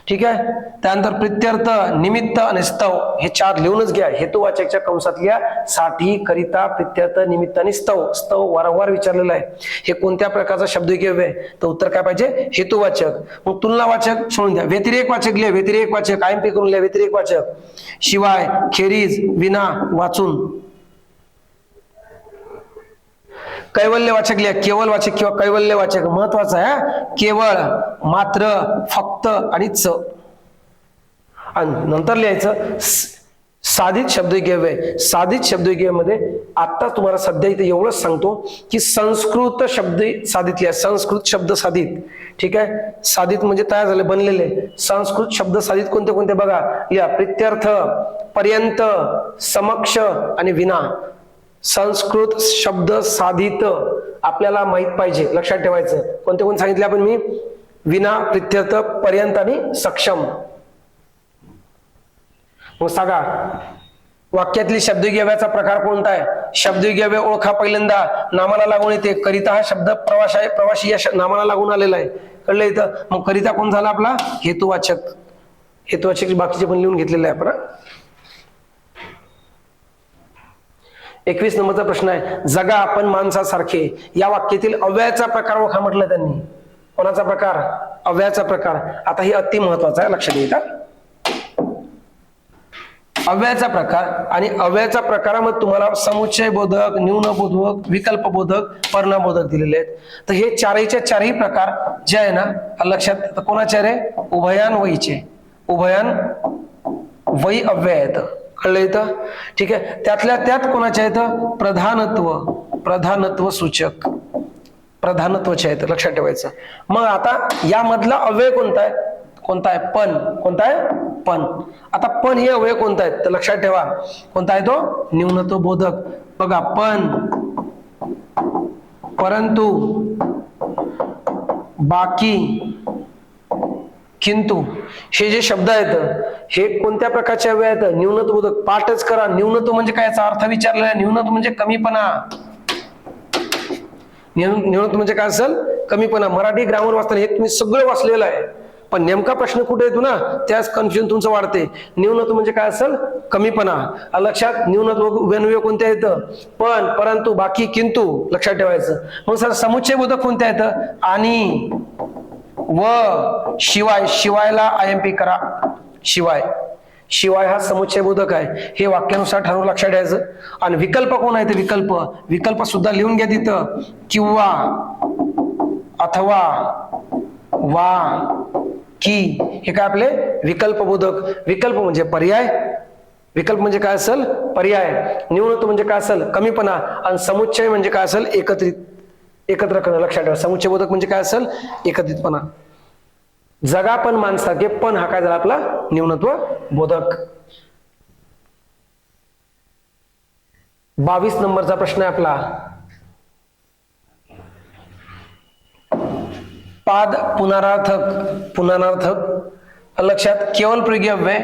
ठीक आहे. त्यानंतर प्रित्यर्थ, निमित्त आणि स्तव, हे 4 लिहूनच घ्या. हेतुवाचकच्या कंसात घ्या. साठी, करिता, प्रित्यर्थ, निमित्त आणि स्तव. स्तव वारंवार विचारलेला आहे. हे कोणत्या प्रकारचा शब्दयोगी अव्यय? तर उत्तर काय पाहिजे? हेतुवाचक. मग तुलनावाचक सोडून द्या. व्यतिरेकवाचक लिहा. व्यतिरेकवाचक आयएमपी करून लिहा. व्यतिरेकवाचक शिवाय, खेरीज, विना, वाचून. कैवल्यवाचक लिहा. केवलवाचक किंवा कैवल्यवाचक महत्वाचं आहे. केवळ, मात्र, फक्त आणि च. आणि नंतर लिहायचं साधित शब्दयोगी अव्यय. साधित शब्दयोगी मध्ये आता तुम्हाला सध्या इथे एवढंच सांगतो की संस्कृत शब्द साधित लिहा. संस्कृत शब्द साधित, ठीक आहे. साधित म्हणजे तयार झाले, बनलेले. संस्कृत शब्द साधित कोणते कोणते बघा लिहा. प्रित्यर्थ, पर्यंत, समक्ष आणि विना. संस्कृत शब्द साधित आपल्याला माहित पाहिजे, लक्षात ठेवायचं. कोणते कोण सांगितले आपण मी? विना, प्रित्यर्थ, पर्यंत आणि सक्षम. मग सांगा वाक्यातली शब्दयोगी अव्ययाचा प्रकार कोणता आहे? शब्दयोगी अव्यय ओळखा. पहिल्यांदा नामाला लागून येते. करिता हा शब्द प्रवास आहे, प्रवासी या नामाला लागून आलेला आहे, कळलं इथं. मग करिता कोण झाला आपला? हेतुवाचक. हेतुवाचक बाकीचे पण लिहून घेतलेले आहे आपण. 21 नंबरचा प्रश्न आहे, जगा आपण माणसासारखे. या वाक्यातील अव्ययाचा प्रकार ओळखा म्हटलं त्यांनी. कोणाचा प्रकार? अव्ययाचा प्रकार. आता हे अति महत्वाचा आहे, लक्षात घ्या. अव्ययाचा प्रकार आणि अव्ययाचा प्रकारामध्ये तुम्हाला समुच्चय बोधक, न्यून बोधक, विकल्प बोधक, परिणामबोधक दिलेले आहेत. तर हे चारही प्रकार जे आहे ना लक्षात, कोणाचे रे? उभयान वहीचे. उभयान वही अव्यय आहेत, कळलं इथं, ठीक आहे. त्यातल्या त्यात कोणाच्या आहेत? प्रधानत्व, प्रधानत्व सूचक, प्रधानत्वाचे आहेत, लक्षात ठेवायचं. मग आता यामधला अव्यय कोणता आहे? कोणता आहे? पण. कोणता आहे? पण. आता पण हे अव्यय कोणता आहे तर लक्षात ठेवा. कोणता आहे तो? न्यूनत्व बोधक. बघा, पण, परंतु, बाकी, किंतु, हे जे शब्द आहेत हे कोणत्या प्रकारचे अव्यय आहेत? न्यूनत्व बोधक. पाठच करा. न्यूनत्व म्हणजे काय? याचा अर्थ विचारलेला आहे. न्यूनत्व म्हणजे कमीपणा. न्यूनत्व म्हणजे काय असेल? कमीपणा. मराठी ग्रामर वाचताना हे तुम्ही सगळं वाचलेलं आहे, पण नेमका प्रश्न कुठे येतो ना त्याच कन्फ्युजन तुमचं वाढते. न्यूनत्व म्हणजे काय असेल? कमीपणा. लक्षात. न्यूनत्व व्यनव्य कोणत्या येतं? पण, परंतु, बाकी, किंतु, लक्षात ठेवायचं. मग सर समुच्चय बोधक कोणत्या येतं? आणि, व, शिवाय. शिवायला आयएमपी करा. शिवाय. शिवाय हा समुच्चय बोधक आहे हे वाक्यानुसार ठरवून लक्षात ठेवायचं. आणि विकल्प कोण आहे ते विकल्प सुद्धा लिहून घ्या तिथं. किंवा, अथवा, वा, की हे काय आपले विकल्प बोधक. विकल्प म्हणजे पर्याय, विकल्प म्हणजे काय असेल पर्याय, न्यूनत्व म्हणजे काय असेल कमीपणा, आणि समुच्चय म्हणजे काय असेल एकत्र करणं. लक्षात ठेवा समुच्चय बोधक म्हणजे काय असेल एकत्रितपणा. जगा पण माणसारखे, पण हा काय झाला आपला न्यूनत्व बोधक. 22 नंबरचा प्रश्न आहे आपला. पाद पुनरार्थक लक्षात केवल प्रयोगी अव्यय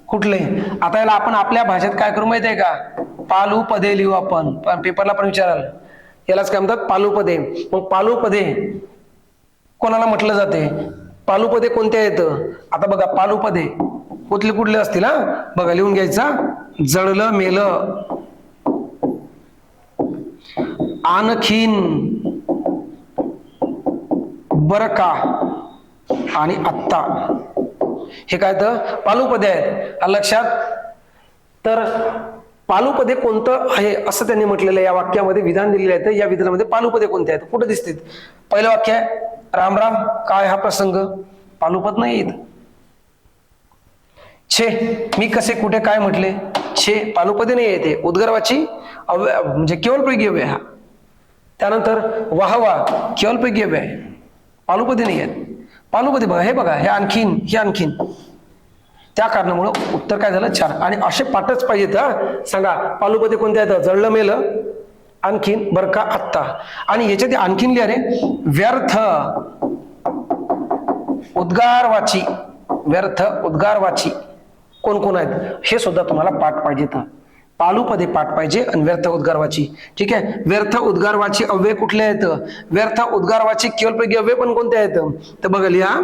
कुठले. आता याला आपण आपल्या भाषेत काय करू माहिती आहे का, पालुपदे लिहू आपण. पेपरला पण विचाराल यालाच काय म्हणतात पालुपदे. मग पालुपदे कोणाला म्हटलं जाते, पालुपदे कोणत्या येतं. आता बघा पालुपदे कुठले असतील हा बघा लिहून घ्यायचा. जळलं, मेलं, आणखीन, बर का आणि आत्ता हे काय तर पालुपदे आहेत लक्षात. तर पालुपदे कोणतं आहे असं त्यांनी म्हटलेलं आहे या वाक्यामध्ये, विधान दिलेलं आहे. तर या विधानामध्ये पालुपदे कोणते आहेत कुठे दिसतील. पहिलं वाक्य आहे राम राम, काय हा प्रसंग, पालुपद नाही येत. छे, मी कसे कुठे काय म्हटले, छे पालुपदे नाही येते, उद्गारवाची म्हणजे केवळ प्रयोगी अव्यय हा. त्यानंतर वाहवा केवळ प्रयोगी अव्यय आहे, पालुपदे नाही आहेत. पालुपदे बघा हे बघा, हे आणखीन, हे आणखीन. त्या कारणामुळं उत्तर काय झालं 4. आणि असे पाठच पाहिजेत हा. सांगा पालुपदे कोणते आहेत, जळलं, मेलं, आणखीन, बर का, आत्ता. आणि याच्यात आणखीन लिहा रे, व्यर्थ, उद्गारवाची, व्यर्थ उद्गारवाची कोण कोण आहेत हे सुद्धा तुम्हाला पाठ पाहिजेत. पालुपदे पाठ पाहिजे आणि व्यर्थ उद्गारवाची. ठीक आहे, व्यर्थ उद्गारवाची अव्यय कुठले आहेत, व्यर्थ उद्गारवाची केवळ प्रयोगी अव्यय पण कोणते आहेत तर बघा लिहा.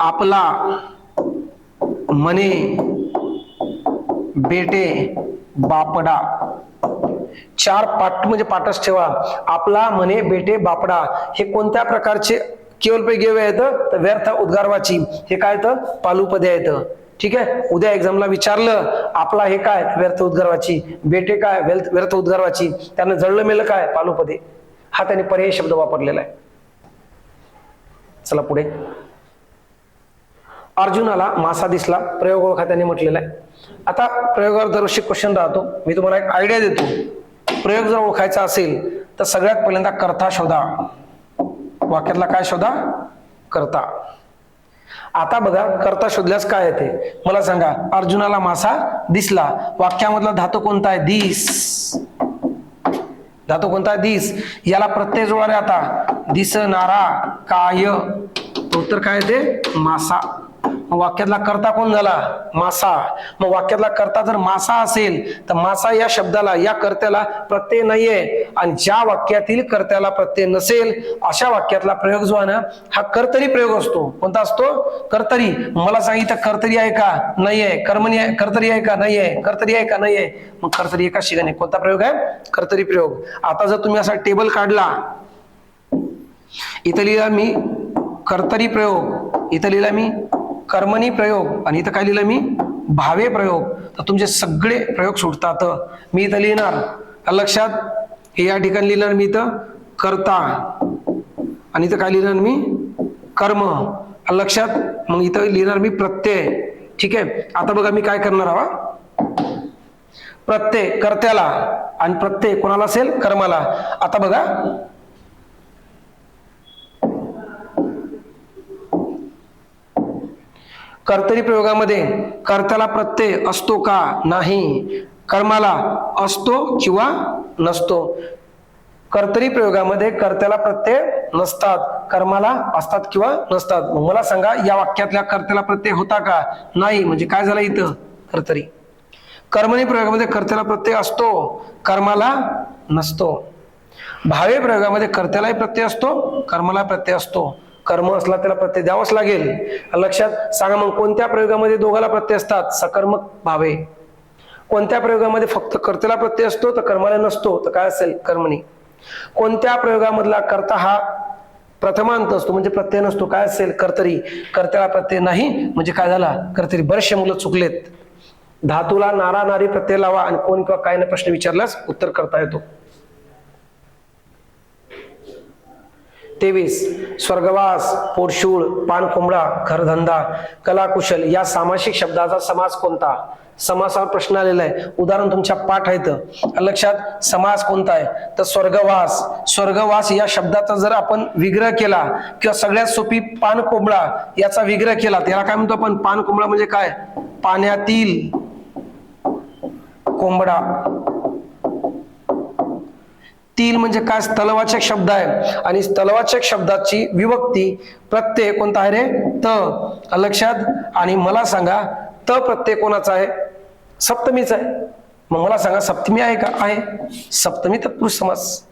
आपला, म्हणे, बेटे, बापडा. 4 पाठ म्हणजे पाठच ठेवा. आपला, म्हणे, बेटे, बापडा हे कोणत्या प्रकारचे केवळ प्रयोगी अव्यय आहेत तर व्यर्थ उद्गारवाची. हे काय तर पालुपदे आहेत. ठीक आहे, उद्या एक्झामला विचारलं आपला हे काय व्यर्थ उद्गारवाची, बेटे काय व्यर्थ उद्गारवाची, त्यानं जळलं मेलं काय पालुपदे. हा त्याने पर्याय शब्द वापरलेला आहे. चला पुढे. अर्जुनाला मासा दिसला, प्रयोग ओळखा त्याने म्हटलेला आहे. आता प्रयोगावर दरवर्षी क्वेश्चन राहतो. मी तुम्हाला एक आयडिया देतो. प्रयोग जर ओळखायचा असेल तर सगळ्यात पहिल्यांदा कर्ता शोधा. वाक्यातला काय शोधा, कर्ता. आता बघा कर्ता शोधल्यास काय येते मला सांगा. अर्जुनाला मासा दिसला, वाक्यामधला धातू कोणता आहे, दिस. धातू कोणता आहे, दिस. याला प्रत्यय जोडा रे आता, दिसणारा, काय, तो उत्तर काय येते मासा. मग वाक्यातला कर्ता कोण झाला, मासा. मग वाक्यातला कर्ता जर मासा असेल तर मासा या शब्दाला, या कर्त्याला प्रत्यय नाहीये. आणि ज्या वाक्यातील कर्त्याला प्रत्यय नसेल अशा वाक्यातला प्रयोग जो आहे ना हा कर्तरी प्रयोग असतो. कोणता असतो, कर्तरी. मला सांगितलं कर्तरी आहे का, नाहीये. कर्मणी आहे, कर्तरी आहे का, नाहीये. कर्तरी आहे का, नाहीये. मग कर्तरी एका ठिकाणी कोणता प्रयोग आहे, कर्तरी प्रयोग. आता जर तुम्ही असा टेबल काढला, इथं लिहिला मी कर्तरी प्रयोग, इथं लिहिला मी कर्मणी प्रयोग, आणि इथं काय लिहिलं मी भावे प्रयोग, तर तुमचे सगळे प्रयोग सुटतात. मी इथं लिहिणार लक्षात, हे या ठिकाणी लिहिणार मी इथं कर्ता, आणि इथं काय लिहिणार मी कर्म लक्षात. मग इथं लिहिणार मी प्रत्यय. ठीक आहे, आता बघा मी काय करणार आहोत, प्रत्यय कर्त्याला आणि प्रत्यय कोणाला असेल, कर्माला. आता बघा कर्तरी प्रयोगामध्ये कर्त्याला प्रत्यय असतो का, नाही. कर्माला असतो किंवा नसतो. कर्तरी प्रयोगामध्ये कर्त्याला प्रत्यय नसतात, कर्माला असतात किंवा नसतात. मग मला सांगा या वाक्यातल्या कर्त्याला प्रत्यय होता का, नाही. म्हणजे काय झालं इथं कर्तरी. कर्मणी प्रयोगामध्ये कर्त्याला प्रत्यय असतो, कर्माला नसतो. भावे प्रयोगामध्ये कर्त्यालाही प्रत्यय असतो, कर्माला प्रत्यय असतो. कर्म असला त्याला प्रत्यय द्यावाच लागेल लक्षात. सांगा मग कोणत्या प्रयोगामध्ये दोघाला प्रत्यय असतात, सकर्मक भावे. कोणत्या प्रयोगामध्ये फक्त कर्त्याला प्रत्यय असतो तर कर्माला नसतो, तर काय असेल कर्मणी. कोणत्या प्रयोगामधला कर्ता हा प्रथमांत असतो म्हणजे प्रत्यय नसतो, काय असेल कर्तरी, कर्त्याला प्रत्यय नाही म्हणजे काय झाला कर्तरी. बरेचसे मुलं चुकलेत. धातूला नारा नारी प्रत्यय लावा आणि कोण किंवा काय ने प्रश्न विचारल्यास उत्तर करता येतो. 23 स्वर्गवास, पोटशूळ, पानकोंबडा, घरधंदा, कलाकुशल या सामासिक शब्दाचा समास कोणता? समासावर प्रश्न आलेला आहे. उदाहरण तुमच्या पाठ आहेत लक्षात. समास कोणता आहे तर स्वर्गवास. स्वर्गवास या शब्दाचा जर आपण विग्रह केला किंवा सगळ्यात सोपी पानकोंबडा याचा विग्रह केला, त्याला काय म्हणतो आपण? पानकोंबडा म्हणजे काय? पाण्यातील कोंबडा. तील म्हणजे काय? स्थलवाचक शब्द आहे आणि स्थलवाचक शब्दाची विभक्ती प्रत्यय कोणता आहे रे? त. लक्षात. आणि मला सांगा त प्रत्यय कोणाचा आहे? सप्तमीचा आहे. मग मला सांगा सप्तमी आहे का? आहे. सप्तमी तत्पुरुष समास.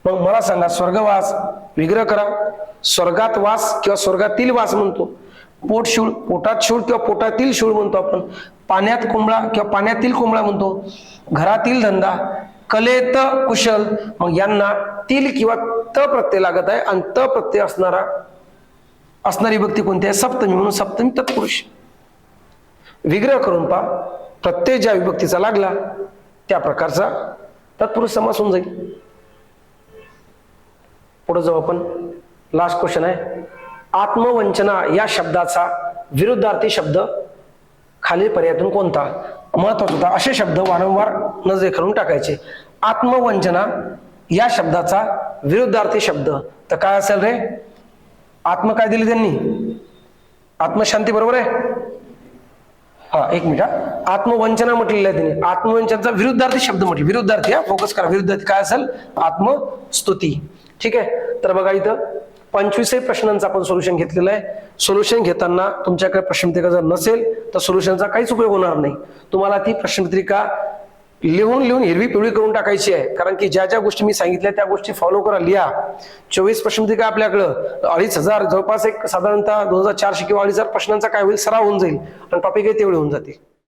मग मला सांगा स्वर्गवास विग्रह करा. स्वर्गात वास किंवा स्वर्गातील वास म्हणतो. पोटशूळ, पोटात शूळ किंवा पोटातील शूळ म्हणतो आपण. पाण्यात कोंबडा किंवा पाण्यातील कोंबडा म्हणतो. घरातील धंदा, कलेत कुशल. मग यांना तील किंवा त प्रत्यय लागत आहे आणि त प्रत्यय असणारी विभक्ती कोणती आहे? सप्तमी. म्हणून सप्तमी तत्पुरुष. विग्रह करून पहा, प्रत्यय ज्या विभक्तीचा लागला त्या प्रकारचा तत्पुरुष समास होऊन जाईल. पुढे जाऊ आपण. लास्ट क्वेश्चन आहे. आत्मवंचना या शब्दाचा विरुद्धार्थी शब्द खालील पर्यायातून कोणता? महत्वाचा होता. असे शब्द वारंवार नजरेखालून टाकायचे. आत्मवंचना या शब्दाचा विरुद्धार्थी शब्द तर काय असेल रे? आत्म काय दिली त्यांनी? आत्मशांती, बरोबर आहे. हा एक मिनिट. आत्मवंचना म्हटलेलं आहे त्यांनी. आत्मवंचनाचा विरुद्धार्थी शब्द म्हटले. विरुद्धार्थी, हा फोकस करा. विरुद्धार्थी काय असेल? आत्मस्तुती. ठीक आहे. तर बघा इथं 25 प्रश्नांचं आपण सोल्युशन घेतलेलं आहे. सोल्युशन घेताना तुमच्याकडे प्रश्नपत्रिका जर नसेल तर सोल्युशनचा काहीच उपयोग होणार नाही. तुम्हाला ती प्रश्नपत्रिका लिहून हिरवी पिवळी करून टाकायची आहे. कारण की ज्या ज्या गोष्टी मी सांगितल्या त्या गोष्टी फॉलो करा, लिहा. 24 प्रश्नपत्रिका आपल्याकडं 2500 जवळपास एक साधारणतः 2400 किंवा 2500 प्रश्नांचा काय होईल? सराव होऊन जाईल आणि टॉपिक तेवढे होऊन जातील.